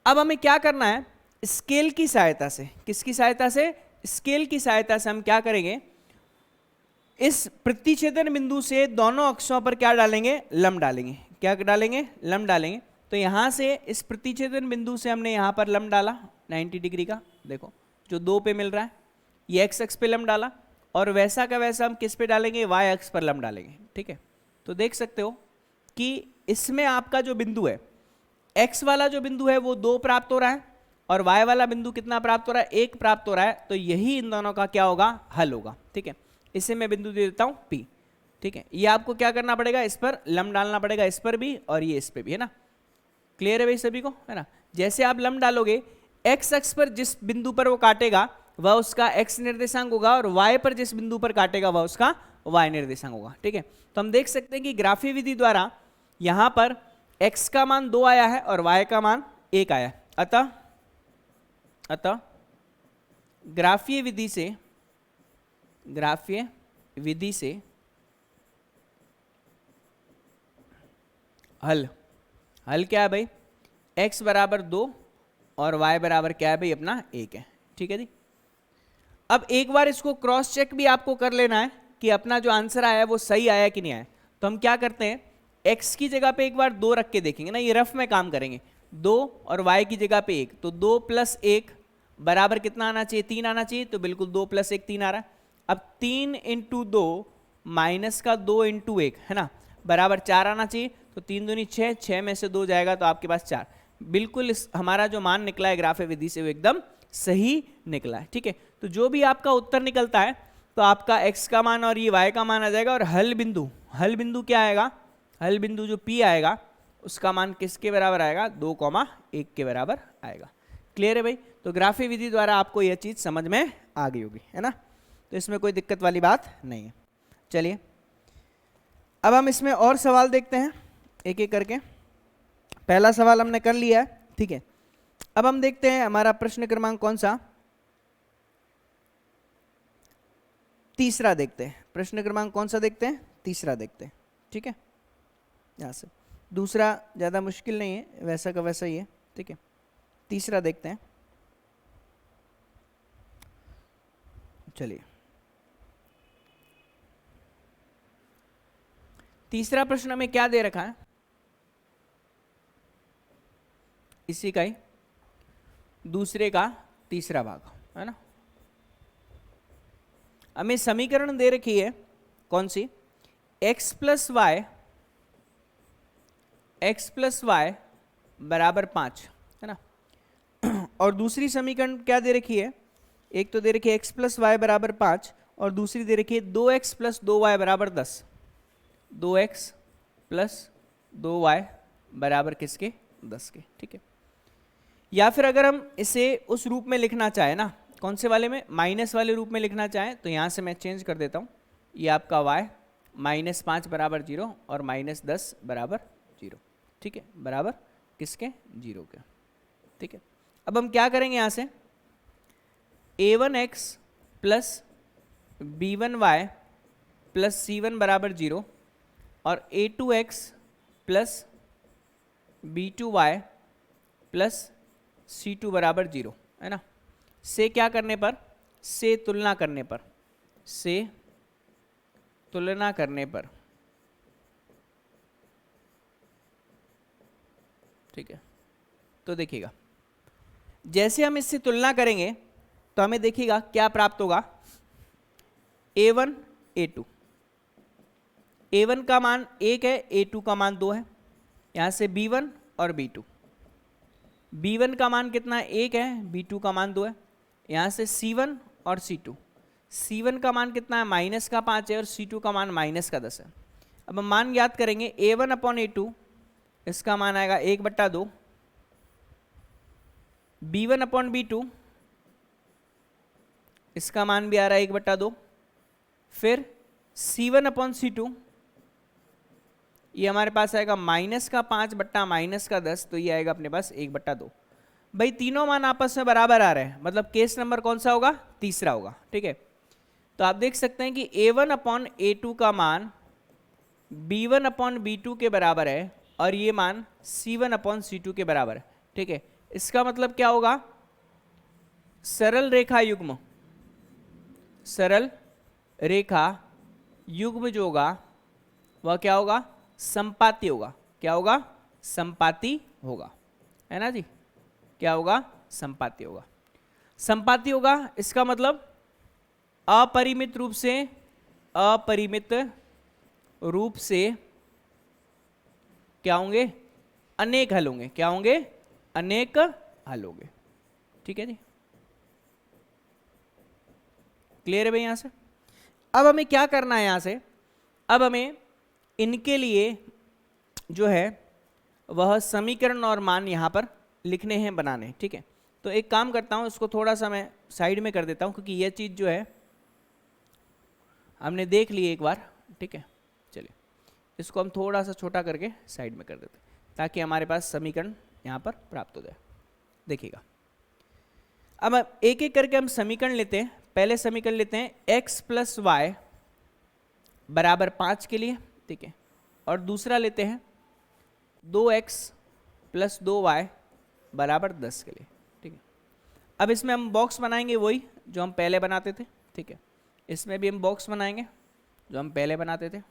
A: अब हमें क्या करना है, स्केल की सहायता से, किसकी सहायता से, स्केल की सहायता से हम क्या करेंगे, इस प्रतिच्छेदन बिंदु से दोनों अक्षों पर क्या डालेंगे, लंब डालेंगे। क्या डालेंगे, लंब डालेंगे। तो यहां से इस प्रतिच्छेदन बिंदु से हमने यहां पर लंब डाला 90 डिग्री का, देखो जो 2 पे मिल रहा है, ये x अक्ष पे लंब डाला, और वैसा का वैसा हम किस पे डालेंगे, y अक्ष पर लंब डालेंगे, ठीक है। तो देख सकते हो कि इसमें आपका जो बिंदु है, x वाला जो बिंदु है वो 2 प्राप्त हो रहा है, और y वाला बिंदु कितना प्राप्त हो रहा है, 1 प्राप्त हो रहा है। तो यही इन दोनों का क्या होगा, हल होगा, ठीक है। इसे मैं बिंदु दे देता हूं P, ठीक है। ये आपको क्या करना पड़ेगा, इस पर लंब डालना पड़ेगा, इस पर भी और ये इस पे भी, है ना। क्लियर है भाई सभी को, है ना। जैसे आप लंब डालोगे, x अक्ष पर जिस बिंदु पर वो काटेगा वह उसका x निर्देशांक होगा, और y पर जिस बिंदु पर काटेगा वह उसका y निर्देशांक होगा, ठीक है। तो हम देख सकते हैं कि ग्राफीय विधि द्वारा यहां पर x का मान 2 आया है और y का मान 1 आया है। अतः ग्राफीय विधि से हल क्या है भाई, x बराबर 2 और y बराबर क्या है भाई, अपना 1 है, ठीक है जी। अब एक बार इसको क्रॉस चेक भी आपको कर लेना है कि अपना जो आंसर आया है वो सही आया कि नहीं आया। तो हम क्या करते हैं, x की जगह पे एक बार 2 रख के देखेंगे ना, ये रफ में काम करेंगे, 2 और y की जगह पे 1, तो 2 + 1 बराबर कितना आना चाहिए, 3 आना चाहिए। तो बिल्कुल 2 + 1 3 आ रहा है। अब 3 × 2 माइनस का 2 × 1 है ना, बराबर 4 आना चाहिए। तो 3 दूनी 6, 6 में से 2 जाएगा तो आपके पास 4। बिल्कुल हमारा जो मान निकला है ग्राफीय विधि से वो एकदम सही निकला है, ठीक है। तो जो भी आपका उत्तर निकलता है तो आपका x का मान और ये y का मान आ जाएगा, और हल बिंदु क्या आएगा, हल बिंदु जो P आएगा उसका मान किसके बराबर आएगा, 2,1 के बराबर आएगा। क्लियर है भाई। तो ग्राफीय विधि द्वारा आपको यह चीज समझ में आ गई होगी, है ना। तो इसमें कोई दिक्कत वाली बात नहीं है। चलिए अब हम इसमें और सवाल देखते हैं एक एक करके। पहला सवाल हमने कर लिया है, ठीक है। अब हम देखते हैं हमारा प्रश्न क्रमांक कौन सा, तीसरा देखते हैं। प्रश्न क्रमांक कौन सा देखते हैं, तीसरा देखते हैं, ठीक है। यहाँ से दूसरा ज़्यादा मुश्किल नहीं है, वैसा का वैसा ही है, ठीक है। तीसरा देखते हैं। चलिए तीसरा प्रश्न हमें क्या दे रखा है, इसी का ही दूसरे का तीसरा भाग, है ना। हमें समीकरण दे रखी है कौन सी, x + y बराबर 5, है ना। और दूसरी समीकरण क्या दे रखी है, एक तो दे रखी है x + y बराबर 5, और दूसरी दे रखी है 2x + 2y बराबर 10। 2x + 2y बराबर किसके, 10 के, ठीक है। या फिर अगर हम इसे उस रूप में लिखना चाहे ना, कौन से वाले में, माइनस वाले रूप में लिखना चाहें, तो यहाँ से मैं चेंज कर देता हूँ, ये आपका y -5 बराबर 0 और -10 बराबर 0, ठीक है, बराबर किसके, 0 के, ठीक है। अब हम क्या करेंगे यहाँ से, a1x plus b1y plus c1 बराबर 0 और a2x plus b2y plus c2 बराबर 0, है ना, से क्या करने पर, से तुलना करने पर, से तुलना करने पर, ठीक है। तो देखिएगा जैसे हम इससे तुलना करेंगे तो हमें देखिएगा क्या प्राप्त होगा, a1 a2, a1 का मान 1 है, a2 का मान 2 है, यहां से b1 और b2, b1 का मान कितना है, 1 है, b2 का मान 2 है, यहां से c1 और c2, c1 का मान कितना है, -5 है और c2 का मान -10 है। अब हम मान ज्ञात करेंगे, a1 अपॉन a2, इसका मान आएगा 1/2, b1 अपॉन b2, इसका मान भी आ रहा है 1/2, फिर c1 अपॉन c2, ये हमारे पास आएगा -5 बट्टा -10, तो ये आएगा अपने पास 1/2। भाई तीनों मान आपस में बराबर आ रहे हैं, मतलब केस नंबर कौन सा होगा, तीसरा होगा, ठीक है। तो आप देख सकते हैं कि a1 अपॉन a2 का मान b1 अपॉन b2 के बराबर है और ये मान c1 अपॉन c2 के बराबर है, ठीक है। इसका मतलब क्या होगा, सरल रेखा युग्म, सरल रेखा युग्म जो होगा वह क्या होगा, संपाती होगा, क्या होगा, संपाती होगा, है ना जी, क्या होगा, संपाती होगा, संपाती होगा। इसका मतलब अपरिमित रूप से, अपरिमित रूप से क्या होंगे, अनेक हल होंगे, क्या होंगे, अनेक हल होंगे, ठीक है जी, क्लियर है भाई यहां से। अब हमें क्या करना है यहां से, अब हमें इनके लिए जो है वह समीकरण और मान यहां पर लिखने हैं, बनाने हैं, ठीक है। तो एक काम करता हूं, इसको थोड़ा सा मैं साइड में कर देता हूं क्योंकि यह चीज जो है हमने देख ली एक बार, ठीक है। चलिए इसको हम थोड़ा सा छोटा करके साइड में कर देते हैं ताकि हमारे पास समीकरण यहाँ पर प्राप्त हो जाए। देखिएगा अब एक एक करके हम समीकरण लेते हैं। पहले समीकरण लेते हैं x प्लस वाई बराबर 5 के लिए, ठीक है, और दूसरा लेते हैं 2x प्लस 2y बराबर 10 के लिए, ठीक है। अब इसमें हम बॉक्स बनाएंगे वही जो हम पहले बनाते थे, ठीक है, इसमें भी हम बॉक्स बनाएंगे जो हम पहले बनाते थे।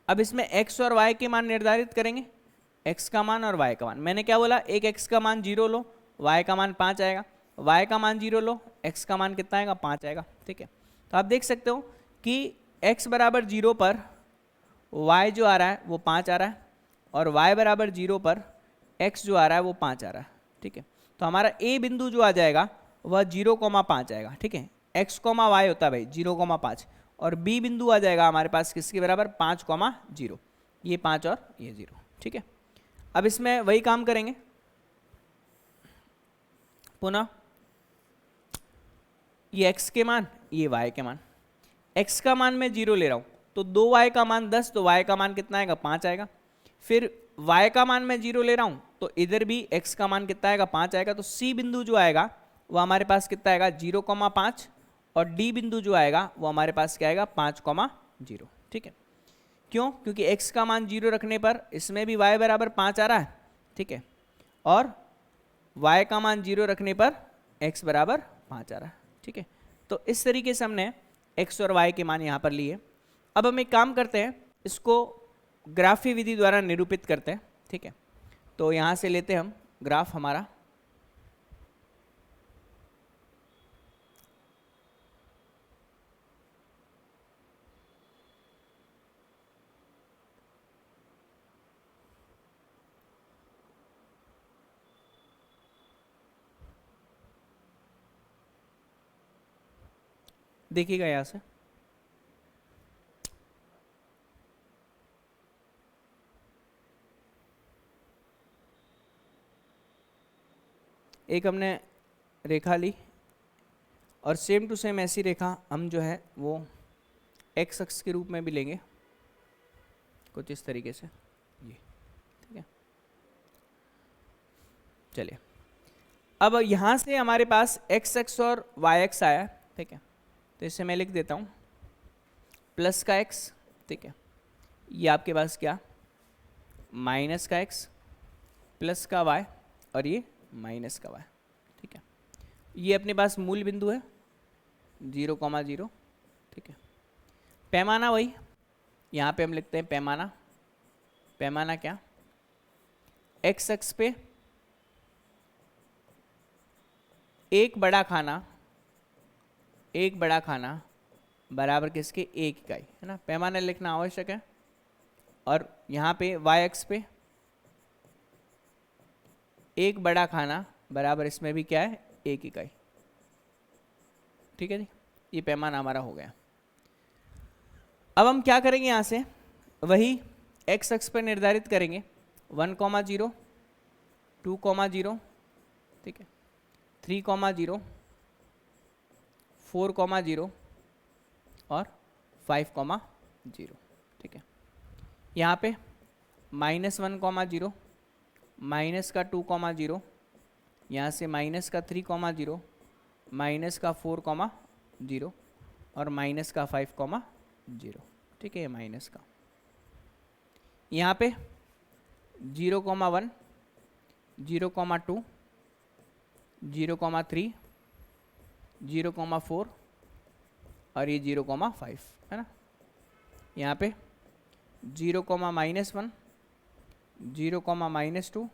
A: अब इसमें x और y के मान निर्धारित करेंगे, x का मान और y का मान। मैंने क्या बोला, एक x का मान 0 लो, y का मान 5 आएगा, y का मान 0 लो, x का मान कितना आएगा, 5 आएगा, ठीक है। तो आप देख सकते हो कि x बराबर 0 पर y जो आ रहा है वो 5 आ रहा है और y बराबर 0 पर x जो आ रहा है वो 5 आ रहा है, ठीक है। तो हमारा a बिंदु जो आ जाएगा वह 0,5 आएगा, ठीक है, x, y होता है भाई 0,5 और b बिंदु आ जाएगा हमारे पास किसके बराबर, 5,0, ये 5 और ये 0, ठीक है। अब इसमें वही काम करेंगे पुनः, ये x के मान, ये y के मान। x का मान मैं 0 ले रहा हूं तो 2y का मान 10, तो y का मान कितना आएगा, 5 आएगा। फिर y का मान मैं 0 ले रहा हूं तो इधर भी x का मान कितना आएगा, 5 आएगा। तो c बिंदु जो आएगा वो हमारे पास कितना आएगा, 0,5 और d बिंदु जो आएगा वो हमारे पास क्या आएगा, 5,0, ठीक है। क्यों, क्योंकि x का मान 0 रखने पर इसमें भी y बराबर 5 आ रहा है, ठीक है, और y का मान 0 रखने पर x बराबर 5 आ रहा है, ठीक है। तो इस तरीके से हमने x और y के मान यहाँ पर लिए। अब हम एक काम करते हैं, इसको ग्राफी विधि द्वारा निरूपित करते हैं, ठीक है। तो यहाँ से लेते हैं हम ग्राफ हमारा, देखिएगा यहाँ से एक हमने रेखा ली और सेम टू सेम ऐसी रेखा हम जो है वो एक्स अक्ष के रूप में भी लेंगे कुछ इस तरीके से ये, ठीक है। चलिए अब यहाँ से हमारे पास एक्स एक्स और वाई एक्स आया, ठीक है। तो इसे मैं लिख देता हूँ प्लस का एक्स, ठीक है। ये आपके पास क्या माइनस का एक्स प्लस का वाई और ये माइनस का वाई, ठीक है। ये अपने पास मूल बिंदु है 0,0, ठीक है। पैमाना वही, यहाँ पे हम लिखते हैं पैमाना। पैमाना क्या, एक्स अक्ष पे एक बड़ा खाना बराबर किसके, एक इकाई, है ना। पैमाना लिखना आवश्यक है। और यहाँ पे वाई एक्स पे एक बड़ा खाना बराबर इसमें भी क्या है, एक इकाई, ठीक है जी। ये पैमाना हमारा हो गया। अब हम क्या करेंगे, यहाँ से वही एक्स अक्ष पर निर्धारित करेंगे 1,0, 2,0, ठीक है, 3,0, 4,0 और 5,0, ठीक है। यहाँ पे -1,0 माइनस का 2,0, यहाँ से माइनस का 3,0 माइनस का 4,0 और माइनस का 5,0, ठीक है। माइनस का यहाँ पे 0,1, 0,2, 0,3, 0,4 और ये 0,5, है ना। यहाँ पे 0,-1, 0,-2,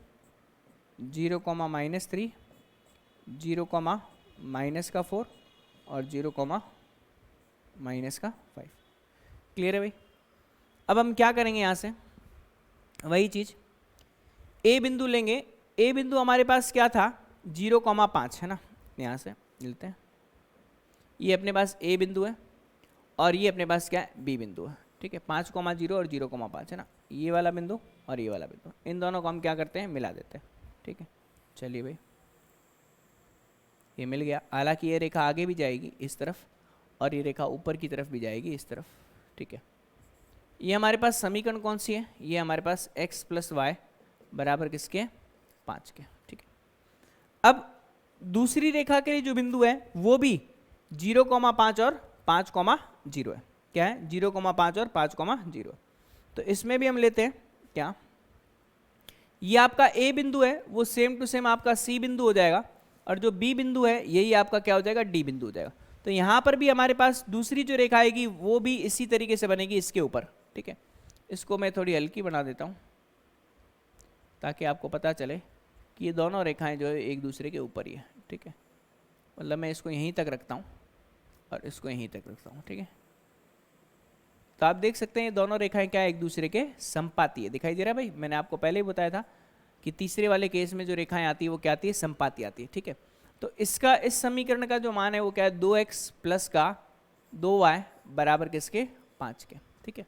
A: 0,-3, 0,-4 और 0,-5। क्लियर है भाई। अब हम क्या करेंगे, यहाँ से वही चीज़ ए बिंदु लेंगे। ए बिंदु हमारे पास क्या था 0,5, है ना। यहाँ से मिलते हैं, ये अपने पास ए बिंदु है और ये अपने पास क्या है, बी बिंदु है, ठीक है। 5,0 और 0,5, है ना, ये वाला बिंदु और ये वाला बिंदु, इन दोनों को हम क्या करते हैं, मिला देते हैं, ठीक है। चलिए भाई, ये मिल गया। हालांकि ये रेखा आगे भी जाएगी इस तरफ और ये रेखा ऊपर की तरफ भी जाएगी इस तरफ, ठीक है। ये हमारे पास समीकरण कौन सी है, ये हमारे पास x प्लस वाई बराबर किसके, 5 के, ठीक है। अब दूसरी रेखा के लिए जो बिंदु है वो भी 0,5 और 5,0 है। क्या है, 0,5 और 5,0। तो इसमें भी हम लेते हैं क्या, ये आपका ए बिंदु है वो सेम टू सेम आपका सी बिंदु हो जाएगा और जो बी बिंदु है यही आपका क्या हो जाएगा, डी बिंदु हो जाएगा। तो यहाँ पर भी हमारे पास दूसरी जो रेखा आएगी वो भी इसी तरीके से बनेगी इसके ऊपर, ठीक है। इसको मैं थोड़ी हल्की बना देता हूँ ताकि आपको पता चले कि ये दोनों रेखाएं जो है एक दूसरे के ऊपर ही है, ठीक है। मतलब मैं इसको यहीं तक रखता हूँ और इसको यहीं तक रखता हूँ, ठीक है। तो आप देख सकते हैं ये दोनों रेखाएं क्या एक दूसरे के संपाती है, दिखाई दे रहा है भाई। मैंने आपको पहले ही बताया था कि तीसरे वाले केस में जो रेखाएं आती है वो क्या आती है, संपाती आती है, ठीक है। तो इसका इस समीकरण का जो मान है वो क्या है, 2x प्लस का 2y बराबर किसके, 5 के, ठीक है।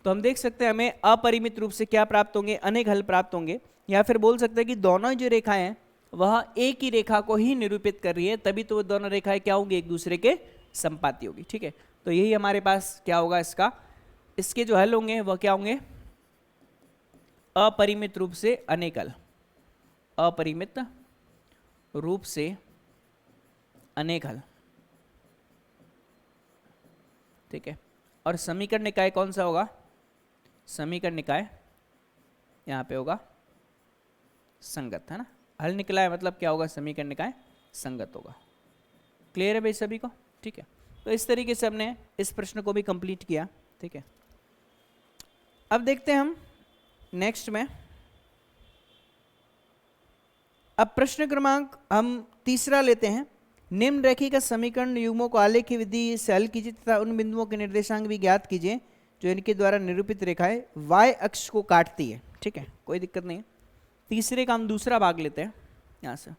A: तो हम देख सकते हैं हमें अपरिमित रूप से क्या प्राप्त होंगे, अनेक हल प्राप्त होंगे। या फिर बोल सकते हैं कि दोनों जो रेखाएं हैं वह एक ही रेखा को ही निरूपित कर रही है, तभी तो वो दोनों रेखाएं क्या होंगी, एक दूसरे के संपाती होगी, ठीक है। तो यही हमारे पास क्या होगा इसका, इसके जो हल होंगे वह क्या होंगे, अपरिमित रूप से अनेक हल, अपरिमित रूप से अनेक हल, ठीक है। और समीकरण निकाय कौन सा होगा, समीकरण निकाय यहाँ पे होगा संगत, है ना। हल निकला है मतलब क्या होगा, समीकरण निकाय संगत होगा। क्लियर है भाई सभी को, ठीक है। तो इस तरीके से हमने इस प्रश्न को भी कंप्लीट किया, ठीक है। अब देखते हैं हम नेक्स्ट में। अब प्रश्न क्रमांक हम तीसरा लेते हैं। निम्न रेखीय समीकरण युग्मों को आलेखीय विधि से हल कीजिए तथा उन बिंदुओं के निर्देशांक भी ज्ञात कीजिए जो इनके द्वारा निरूपित रेखाएं y अक्ष को काटती है, ठीक है। कोई दिक्कत नहीं है। तीसरे का हम दूसरा भाग लेते हैं यहां से।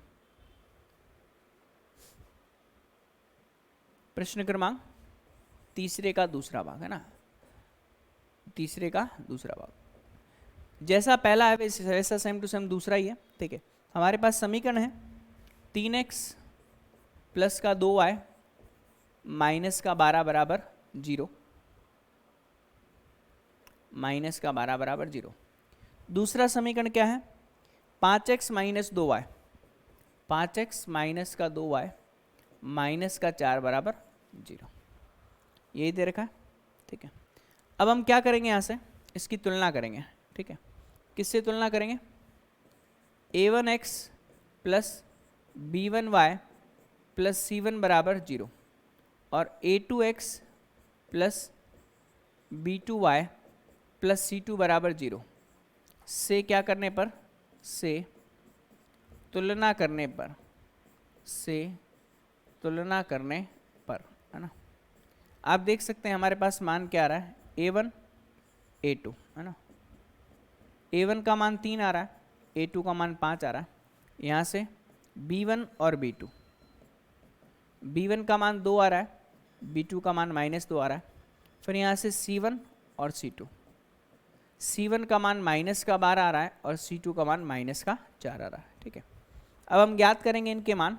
A: प्रश्न क्रमांक तीसरे का दूसरा भाग, है ना, तीसरे का दूसरा भाग जैसा पहला है वैसा सेम टू सेम दूसरा ही है, ठीक है। हमारे पास समीकरण है 3x प्लस का 2y माइनस का 12 बराबर 0, माइनस का 12 बराबर 0। दूसरा समीकरण क्या है, 5x minus 2y, 5x minus का 2y माइनस का 4 बराबर 0, यही दे रखा है। ठीक है, अब हम क्या करेंगे, यहाँ से इसकी तुलना करेंगे। ठीक है, किससे तुलना करेंगे, a1x plus b1y plus c1 बराबर 0 और a2x plus b2y plus c2 बराबर 0 से क्या करने पर, से तुलना करने पर, से तुलना करने पर, है ना। आप देख सकते हैं हमारे पास मान क्या आ रहा है, a1 a2, है ना। a1 का मान 3 आ रहा है, a2 का मान 5 आ रहा है। यहाँ से b1 और b2, b1 का मान 2 आ रहा है, b2 का मान -2 आ रहा है। फिर यहाँ से c1 और c2, c1 का मान माइनस का 12 आ रहा है और c2 का मान माइनस का 4 आ रहा है। ठीक है, अब हम ज्ञात करेंगे इनके मान,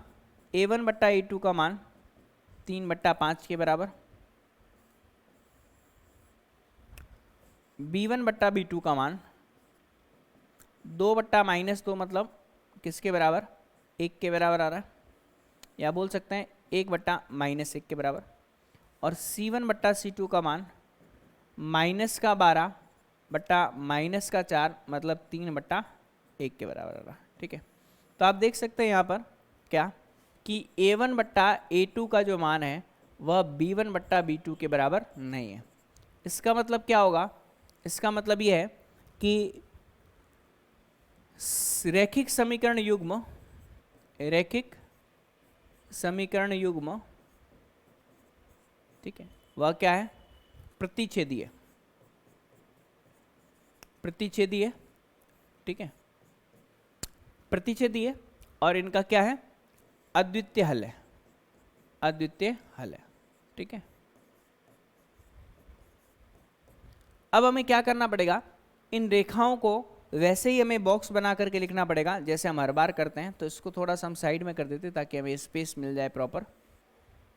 A: a1 बट्टा a2 का मान 3/5 के बराबर, b1 बट्टा b2 का मान 2 बट्टा -2 मतलब किसके बराबर, 1 के बराबर आ रहा है, या बोल सकते हैं 1 बट्टा -1 के बराबर। और c1 बट्टा c2 का मान माइनस का 12 बट्टा माइनस का 4 मतलब 3/1 के बराबर आ रहा है। ठीक है, तो आप देख सकते हैं यहाँ पर क्या कि a1 बट्टा a2 का जो मान है वह b1 बट्टा b2 के बराबर नहीं है। इसका मतलब क्या होगा, इसका मतलब ये है कि रैखिक समीकरण युग्म, रैखिक समीकरण युग्म, ठीक है, वह क्या है, प्रतिच्छेदीय, प्रतिच्छेदीय। ठीक है, प्रतिच्छेदीय, और इनका क्या है, अद्वितीय हल है, अद्वितीय हल है। ठीक है, अब हमें क्या करना पड़ेगा, इन रेखाओं को वैसे ही हमें बॉक्स बना करके लिखना पड़ेगा जैसे हम हर बार करते हैं। तो इसको थोड़ा सा हम साइड में कर देते हैं ताकि हमें स्पेस मिल जाए प्रॉपर।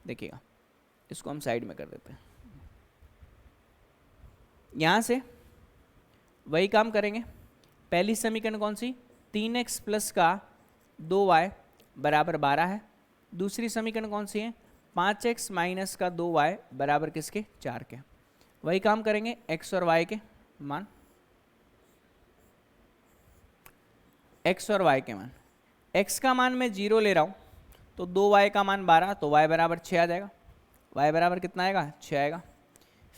A: देखिएगा, इसको हम साइड में कर देते हैं। यहाँ से वही काम करेंगे। पहली समीकरण कौन सी, 3x प्लस का 2y बराबर 12 है। दूसरी समीकरण कौन सी है, 5x माइनस का 2y बराबर किसके, 4 के। वही काम करेंगे, x और y के मान, x और y के मान। x का मान मैं 0 ले रहा हूँ तो 2y का मान 12, तो y बराबर 6 आ जाएगा। y बराबर कितना आएगा, 6 आएगा।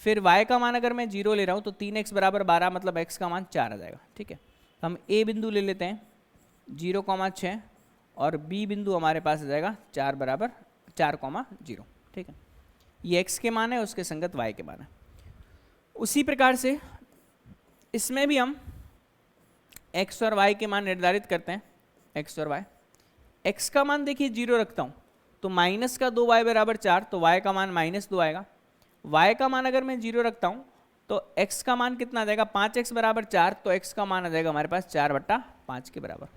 A: फिर y का मान अगर मैं 0 ले रहा हूँ तो 3x बराबर 12 मतलब x का मान 4 आ जाएगा। ठीक है, तो हम a बिंदु ले लेते हैं 0,6 और b बिंदु हमारे पास आ जाएगा 4 बराबर 4,0। ठीक है, ये x के मान है, उसके संगत y के मान है। उसी प्रकार से इसमें भी हम x और y के मान निर्धारित करते हैं, x और y। x का मान देखिए 0 रखता हूँ तो माइनस का 2y बराबर 4, तो y का मान -2 आएगा। y का मान अगर मैं 0 रखता हूँ तो x का मान कितना आ जाएगा, 5x बराबर 4, तो x का मान आ जाएगा हमारे पास 4/5 के बराबर।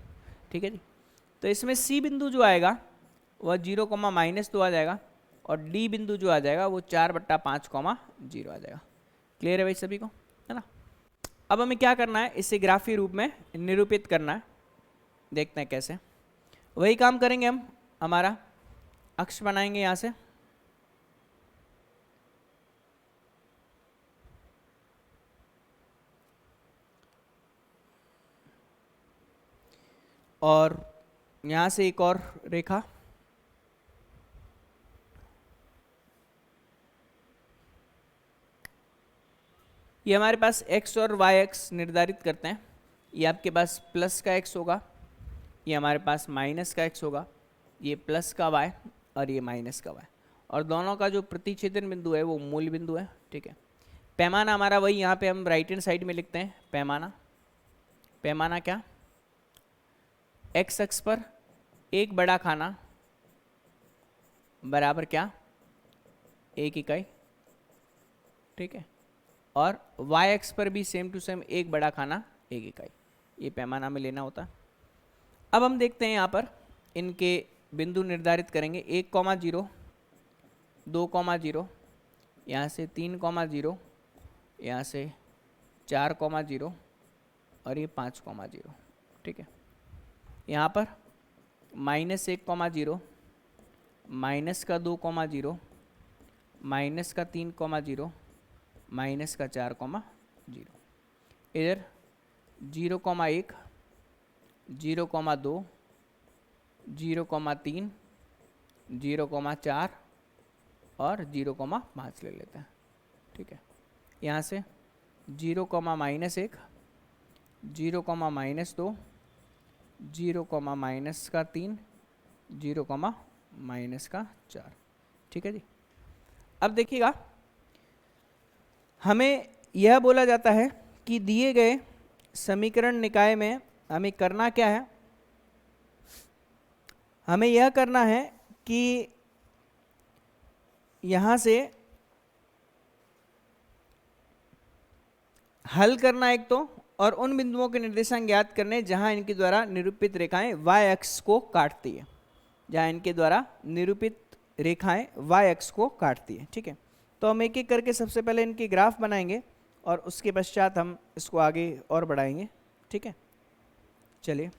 A: ठीक है जी, तो इसमें c बिंदु जो आएगा वह 0, -2 आ जाएगा और d बिंदु जो आ जाएगा वो 4/5, 0 आ जाएगा। क्लियर है भाई सभी को, है ना। अब हमें क्या करना है, इसे ग्राफीय रूप में निरूपित करना है। देखते हैं कैसे। वही काम करेंगे हम, हमारा अक्ष बनाएंगे यहाँ से, और यहाँ से एक और रेखा, ये हमारे पास x और y एक्स निर्धारित करते हैं। ये आपके पास प्लस का x होगा, ये हमारे पास माइनस का x होगा, ये प्लस का y और ये माइनस का y, और दोनों का जो प्रतिच्छेदन बिंदु है वो मूल बिंदु है। ठीक है, पैमाना हमारा वही, यहाँ पे हम राइट हैंड साइड में लिखते हैं पैमाना। पैमाना क्या, x अक्ष पर एक बड़ा खाना बराबर क्या, 1 इकाई। ठीक है, और y अक्ष पर भी सेम टू सेम एक बड़ा खाना 1 इकाई, ये पैमाना में लेना होता है। अब हम देखते हैं यहाँ पर इनके बिंदु निर्धारित करेंगे, 1,0, 2,0, यहाँ से 3,0, यहाँ से 4,0 और ये 5,0, ठीक है। यहाँ पर -1,0, माइनस का 2,0, माइनस का 3,0, माइनस का 4,0। इधर 0,1, 0,2, 0,3, 0,4 और 0,5 ले लेते हैं, ठीक है। यहाँ से 0, -1, 0, -2, 0, -3, 0, -4, ठीक है जी। अब देखिएगा, हमें यह बोला जाता है कि दिए गए समीकरण निकाय में हमें करना क्या है, हमें यह करना है कि यहाँ से हल करना एक तो, और उन बिंदुओं के निर्देशांक ज्ञात करने जहां इनके द्वारा निरूपित रेखाएं y अक्ष को काटती है, जहां इनके द्वारा निरूपित रेखाएं y अक्ष को काटती है, ठीक है। तो हम एक एक करके सबसे पहले इनके ग्राफ बनाएंगे और उसके पश्चात हम इसको आगे और बढ़ाएंगे, ठीक है। चलिए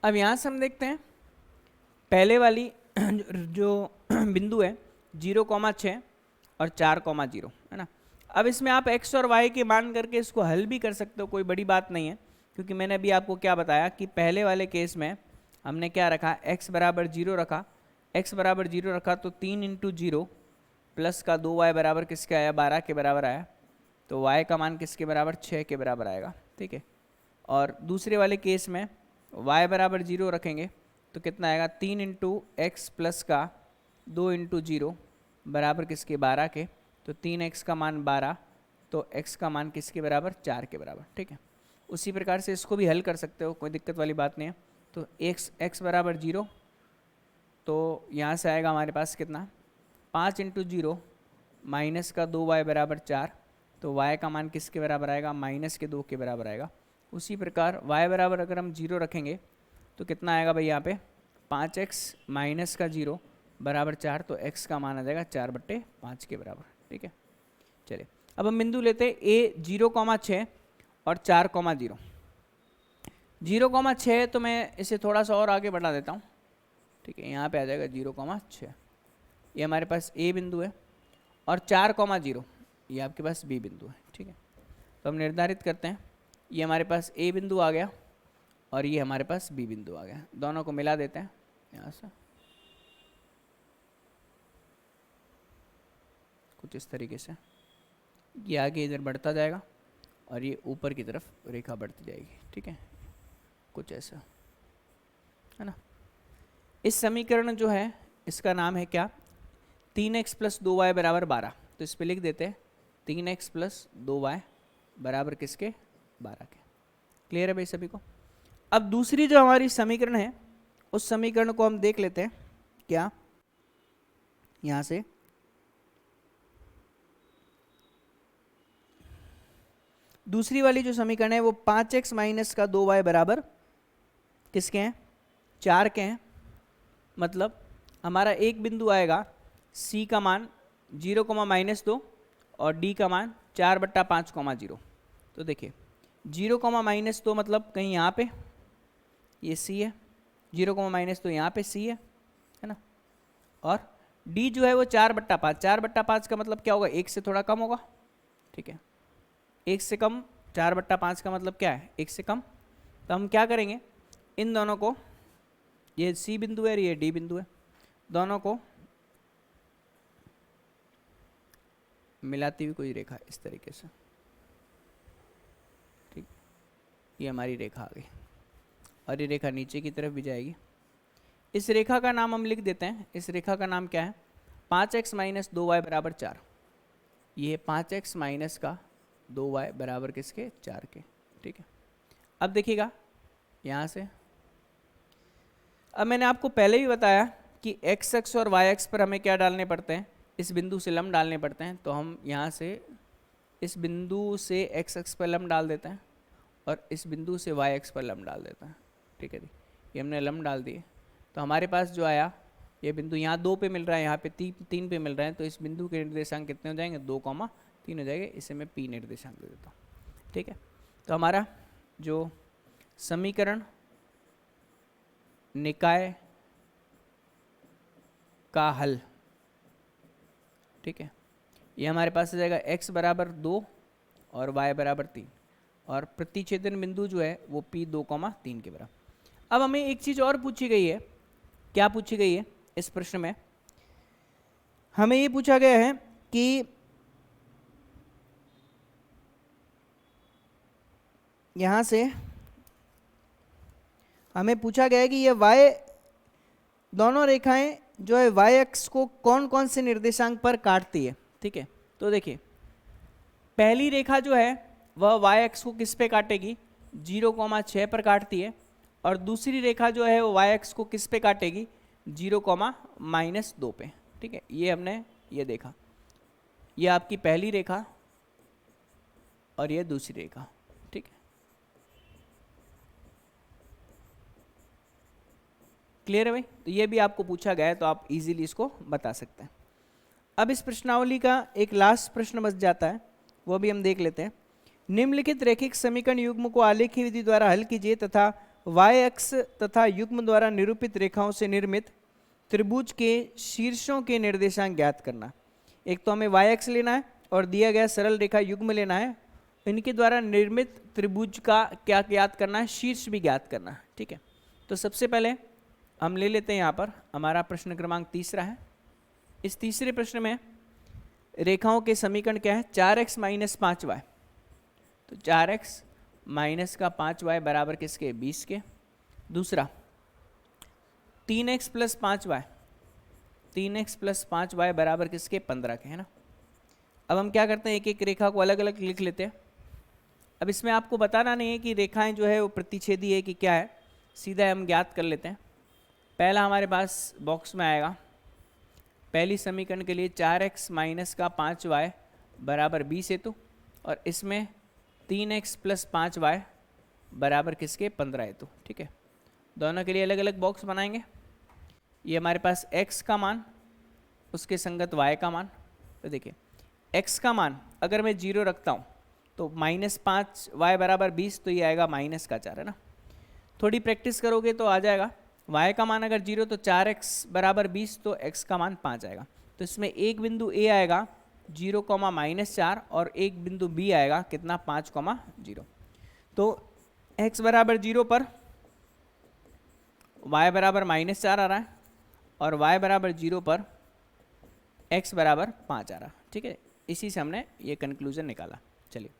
A: अब यहाँ से हम देखते हैं पहले वाली जो बिंदु है 0,6 और 4,0, है ना। अब इसमें आप x और y के मान करके इसको हल भी कर सकते हो, कोई बड़ी बात नहीं है, क्योंकि मैंने अभी आपको क्या बताया कि पहले वाले केस में हमने क्या रखा, x बराबर 0 रखा। x बराबर 0 रखा तो 3 × 0 प्लस का 2y बराबर किसके आया, 12 के बराबर आया। तो y का मान किसके बराबर, 6 के बराबर आएगा, ठीक है। और दूसरे वाले केस में y बराबर 0 रखेंगे तो कितना आएगा, 3 × x प्लस का 2 × 0 बराबर किसके, 12 के। तो 3x का मान 12, तो x का मान किसके बराबर, 4 के बराबर, ठीक है। उसी प्रकार से इसको भी हल कर सकते हो, कोई दिक्कत वाली बात नहीं है। तो x बराबर 0, तो यहाँ से आएगा हमारे पास कितना, 5 × 0 माइनस का 2y बराबर 4, तो y का मान किसके बराबर आएगा, -2 के बराबर आएगा। उसी प्रकार y बराबर अगर हम 0 रखेंगे तो कितना आएगा भाई, यहाँ पे 5x माइनस का 0 बराबर 4, तो x का मान आ जाएगा 4/5 के बराबर, ठीक है। चलिए अब हम बिंदु लेते हैं a 0,6 और 4,0। 0,6 तो मैं इसे थोड़ा सा और आगे बढ़ा देता हूँ, ठीक है। यहाँ पे आ जाएगा 0,6, ये हमारे पास a बिंदु है, और 4,0 ये आपके पास b बिंदु है, ठीक है। तो हम निर्धारित करते हैं, ये हमारे पास a बिंदु आ गया और ये हमारे पास b बिंदु आ गया, दोनों को मिला देते हैं यहाँ से कुछ इस तरीके से। ये आगे इधर बढ़ता जाएगा और ये ऊपर की तरफ रेखा बढ़ती जाएगी, ठीक है, कुछ ऐसा, है ना। इस समीकरण जो है इसका नाम है क्या, 3x + 2y बराबर 12। तो इस पे लिख देते हैं 3x + 2y बराबर किसके, 12 के। क्लियर है भाई सभी को। अब दूसरी जो हमारी समीकरण है उस समीकरण को हम देख लेते हैं, क्या यहाँ से दूसरी वाली जो समीकरण है वो 5x माइनस का 2y बराबर किसके हैं, 4 के हैं। मतलब हमारा एक बिंदु आएगा C का मान 0,-2 और D का मान 4/5,0। तो देखिए 0,-2 मतलब कहीं यहाँ पे ये C है, 0,-2 यहाँ पे C है ना। और D जो है वो 4/5, 4/5 का मतलब क्या होगा, 1 से थोड़ा कम होगा, ठीक है। 1 से कम, 4/5 का मतलब क्या है, 1 से कम। तो हम क्या करेंगे, इन दोनों को, ये C बिंदु है और ये D बिंदु है, दोनों को मिलाती हुई कोई रेखा इस तरीके से, ठीक। ये हमारी रेखा आ गई और ये रेखा नीचे की तरफ भी जाएगी। इस रेखा का नाम हम लिख देते हैं, इस रेखा का नाम क्या है, 5x माइनस 2y बराबर 4। ये 5x माइनस का 2y बराबर किसके, 4 के, ठीक है। अब देखिएगा यहाँ से, अब मैंने आपको पहले ही बताया कि एक्स एक्स और वाई एक्स पर हमें क्या डालने पड़ते हैं, इस बिंदु से लंब डालने पड़ते हैं। तो हम यहाँ से इस बिंदु से एक्स एक्स पर लंब डाल देते हैं और इस बिंदु से वाई एक्स पर लंब डाल देते हैं। ठीक है जी, ये हमने लंब डाल दिए। तो हमारे पास जो आया, ये बिंदु यहाँ 2 पे मिल रहा है, यहाँ पे 3 पे मिल रहा है, तो इस बिंदु के निर्देशांक कितने हो जाएंगे, 2,3 हो जाएंगे। इसे मैं पी निर्देशांक दे देता हूँ। ठीक है, तो हमारा जो समीकरण निकाय का हल, ठीक है, ये हमारे पास आ जाएगा x बराबर 2 और y बराबर 3 और प्रतिच्छेदन बिंदु जो है वो P 2,3 के बराबर। अब हमें एक चीज़ और पूछी गई है। क्या पूछी गई है इस प्रश्न में? हमें ये पूछा गया है कि यहाँ से हमें पूछा गया है कि ये y दोनों रेखाएं जो है y अक्ष को कौन कौन से निर्देशांक पर काटती है। ठीक है, तो देखिए पहली रेखा जो है वह y अक्ष को किस पे काटेगी, 0,6 पर काटती है। और दूसरी रेखा जो है वो y अक्ष को किस पे काटेगी, 0,-2 पे। ठीक है, ये हमने ये देखा, ये आपकी पहली रेखा और ये दूसरी रेखा। ठीक है, क्लियर है भाई? तो ये भी आपको पूछा गया है, तो आप इजीली इसको बता सकते हैं। अब इस प्रश्नावली का एक लास्ट प्रश्न बच जाता है, वो भी हम देख लेते हैं। निम्नलिखित रैखिक समीकरण युग्म को आलेखी विधि द्वारा हल कीजिए तथा y अक्ष तथा युग्म द्वारा निरूपित रेखाओं से निर्मित त्रिभुज के शीर्षों के निर्देशांक ज्ञात करना। एक तो हमें y अक्ष लेना है और दिया गया सरल रेखा युग्म लेना है, इनके द्वारा निर्मित त्रिभुज का क्या ज्ञात करना है, शीर्ष भी ज्ञात करना है। ठीक है, तो सबसे पहले हम ले लेते हैं, यहाँ पर हमारा प्रश्न क्रमांक 3 है। इस तीसरे प्रश्न में रेखाओं के समीकरण क्या है, 4x - 5y। तो 4x माइनस का 5y बराबर किसके, 20 के। दूसरा 3x + 5y, 3x + 5y बराबर किसके, 15 के, है ना। अब हम क्या करते हैं, एक एक रेखा को अलग अलग लिख लेते हैं। अब इसमें आपको बताना नहीं है कि रेखाएं जो है वो प्रतिच्छेदी है कि क्या है, सीधा हम ज्ञात कर लेते हैं। पहला हमारे पास बॉक्स में आएगा, पहली समीकरण के लिए 4x माइनस का 5y बराबर 20 हेतु, और इसमें 3x + 5y बराबर किसके, 15 हेतु। ठीक है, दोनों के लिए अलग अलग बॉक्स बनाएंगे। ये हमारे पास x का मान, उसके संगत y का मान। तो देखिए x का मान अगर मैं 0 रखता हूँ तो -5y बराबर 20, तो ये आएगा -4, है ना। थोड़ी प्रैक्टिस करोगे तो आ जाएगा। y का मान अगर 0 तो 4x बराबर 20, तो x का मान 5 आएगा। तो इसमें एक बिंदु a आएगा 0,-4 और एक बिंदु b आएगा कितना, 5,0। तो x बराबर 0 पर y बराबर -4 आ रहा है और y बराबर 0 पर x बराबर 5 आ रहा है। ठीक है, इसी से हमने ये कंक्लूजन निकाला। चलिए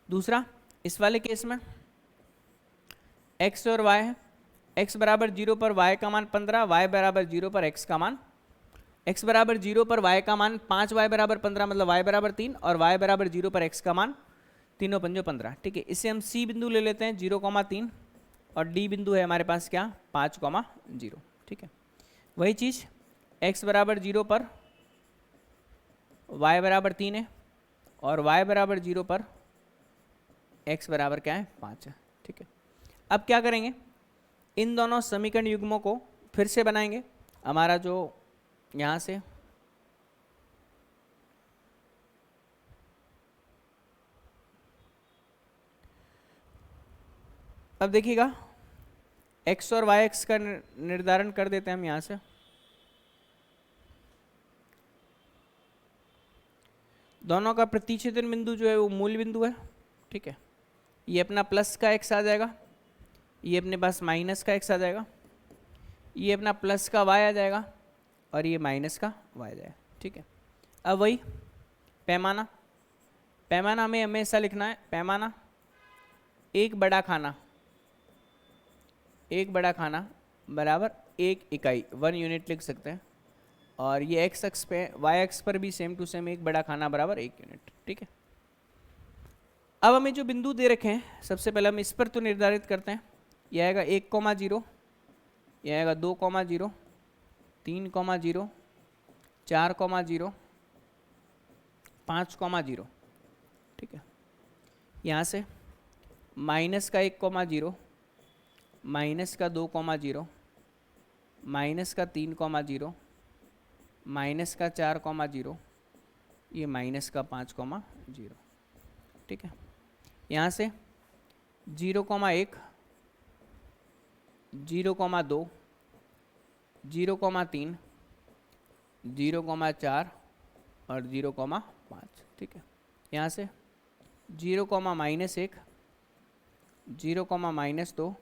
A: दूसरा, इस वाले केस में x और y है। x बराबर 0 पर y का मान 15, y बराबर 0 पर x का मान, x बराबर 0 पर y का मान 5y बराबर 15 मतलब y बराबर 3, और y बराबर 0 पर x का मान 3 × 5 = 15। ठीक है, इसे हम c बिंदु ले लेते हैं 0,3 और d बिंदु है हमारे पास क्या, 5,0। ठीक है, वही चीज़ x बराबर 0 पर y बराबर 3 है और y बराबर 0 पर x बराबर क्या है, 5 है। ठीक है, अब क्या करेंगे, इन दोनों समीकरण युग्मों को फिर से बनाएंगे। हमारा जो यहाँ से अब देखिएगा x और y अक्ष का निर्धारण कर देते हैं हम यहाँ से। दोनों का प्रतिच्छेदन बिंदु जो है वो मूल बिंदु है। ठीक है, ये अपना प्लस का x आ जाएगा, ये अपने पास माइनस का x आ जाएगा, ये अपना प्लस का y आ जाएगा और ये माइनस का y आ जाएगा। ठीक है, अब वही पैमाना, पैमाना हमें हमेशा लिखना है, पैमाना एक बड़ा खाना, एक बड़ा खाना बराबर 1 इकाई, 1 यूनिट लिख सकते हैं। और ये x अक्ष पे, y अक्ष पर भी सेम टू सेम एक बड़ा खाना बराबर 1 यूनिट। ठीक है, अब हमें जो बिंदु दे रखे हैं सबसे पहले हम इस पर तो निर्धारित करते हैं। यह आएगा 1,0, यह आएगा 2,0, 3,0, 4,0, 5,0। ठीक है, यहाँ से माइनस का 1,0, माइनस का 2,0, माइनस का 3,0, माइनस का 4,0, ये माइनस का 5,0। ठीक है, यहाँ से 0,1, 0,2, 0,3, 0,4 और 0,5। ठीक है, यहाँ से 0,-1, 0,-2,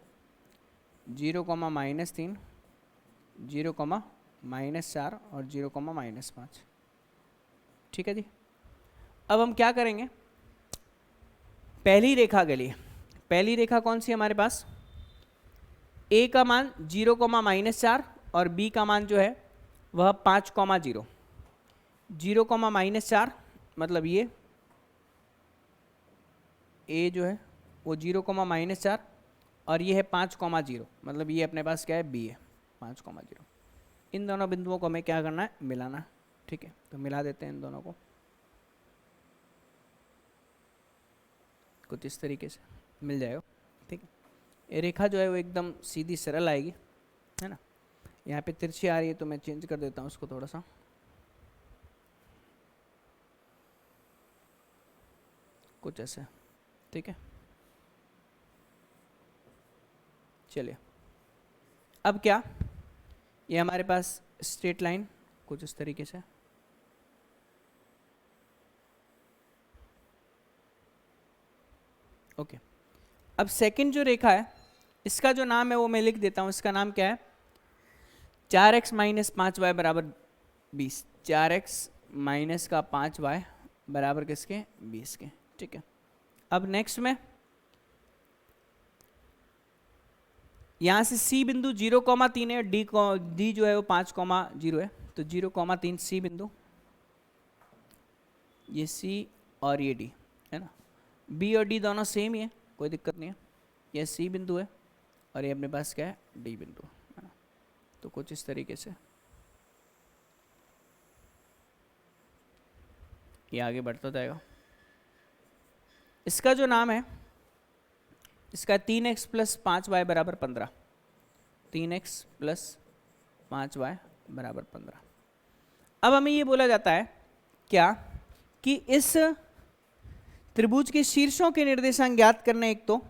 A: 0,-3, 0,-4 और 0,-5। ठीक है जी। अब हम क्या करेंगे, पहली रेखा के लिए, पहली रेखा कौन सी हमारे पास, a का मान 0,-4 और b का मान जो है वह 5,0। 0,-4 मतलब ये a जो है वो 0,-4 और ये है 5,0 मतलब ये अपने पास क्या है, b है 5,0। इन दोनों बिंदुओं को हमें क्या करना है, मिलाना। ठीक है, तो मिला देते हैं इन दोनों को कुछ इस तरीके से मिल जाएगा। ठीक है, ये रेखा जो है वो एकदम सीधी सरल आएगी, है ना। यहाँ पे तिरछी आ रही है तो मैं चेंज कर देता हूँ उसको थोड़ा सा, कुछ ऐसे। ठीक है, चलिए अब क्या, ये हमारे पास स्ट्रेट लाइन कुछ इस तरीके से, ओके। अब सेकंड जो रेखा है इसका जो नाम है वो मैं लिख देता हूँ, इसका नाम क्या है, 4x - 5y बराबर 20। 4x माइनस का 5y बराबर किसके, 20 के। ठीक है, अब नेक्स्ट में यहाँ से C बिंदु 0,3 है, D जो है वो 5,0 है, तो 0,3 C बिंदु, ये C और ये D है ना। B और D दोनों सेम ही है, कोई दिक्कत नहीं है। ये C बिंदु है और ये अपने पास क्या है, D बिंदु है ना। तो कुछ इस तरीके से ये आगे बढ़ता जाएगा। इसका जो नाम है, इसका 3x + 5y बराबर 15। 3x + 5y बराबर 15। अब हमें ये बोला जाता है क्या कि इस त्रिभुज के शीर्षों के निर्देशांक ज्ञात करने, एक तो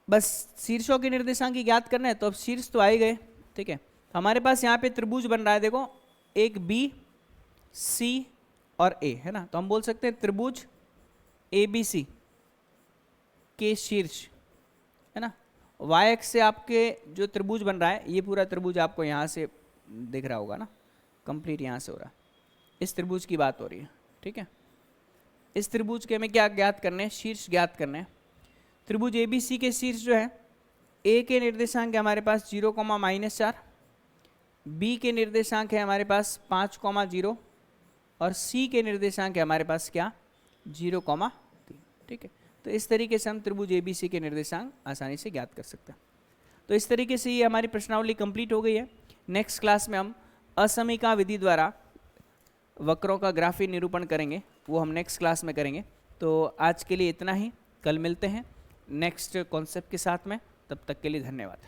A: बस शीर्षों के निर्देशांक ही ज्ञात करना है। तो अब शीर्ष तो आए गए। ठीक है, हमारे पास यहाँ पे त्रिभुज बन रहा है, देखो एक B, C और A है ना। तो हम बोल सकते हैं त्रिभुज ABC के शीर्ष है ना। y एक्स से आपके जो त्रिभुज बन रहा है, ये पूरा त्रिभुज आपको यहाँ से दिख रहा होगा ना, कंप्लीट यहाँ से हो रहा है। इस त्रिभुज की बात हो रही है। ठीक है, इस त्रिभुज के हमें क्या ज्ञात करने हैं, शीर्ष ज्ञात करने हैं। त्रिभुज ABC के शीर्ष जो है, A के निर्देशांक है हमारे पास 0,-4, B के निर्देशांक है हमारे पास 5,0 और C के निर्देशांक है हमारे पास क्या, 0,3। ठीक है, तो इस तरीके से हम त्रिभुज ABC के निर्देशांक आसानी से ज्ञात कर सकते हैं। तो इस तरीके से ये हमारी प्रश्नावली कंप्लीट हो गई है। नेक्स्ट क्लास में हम असमीका विधि द्वारा वक्रों का ग्राफी निरूपण करेंगे, वो हम नेक्स्ट क्लास में करेंगे। तो आज के लिए इतना ही, कल मिलते हैं नेक्स्ट कॉन्सेप्ट के साथ में। तब तक के लिए धन्यवाद।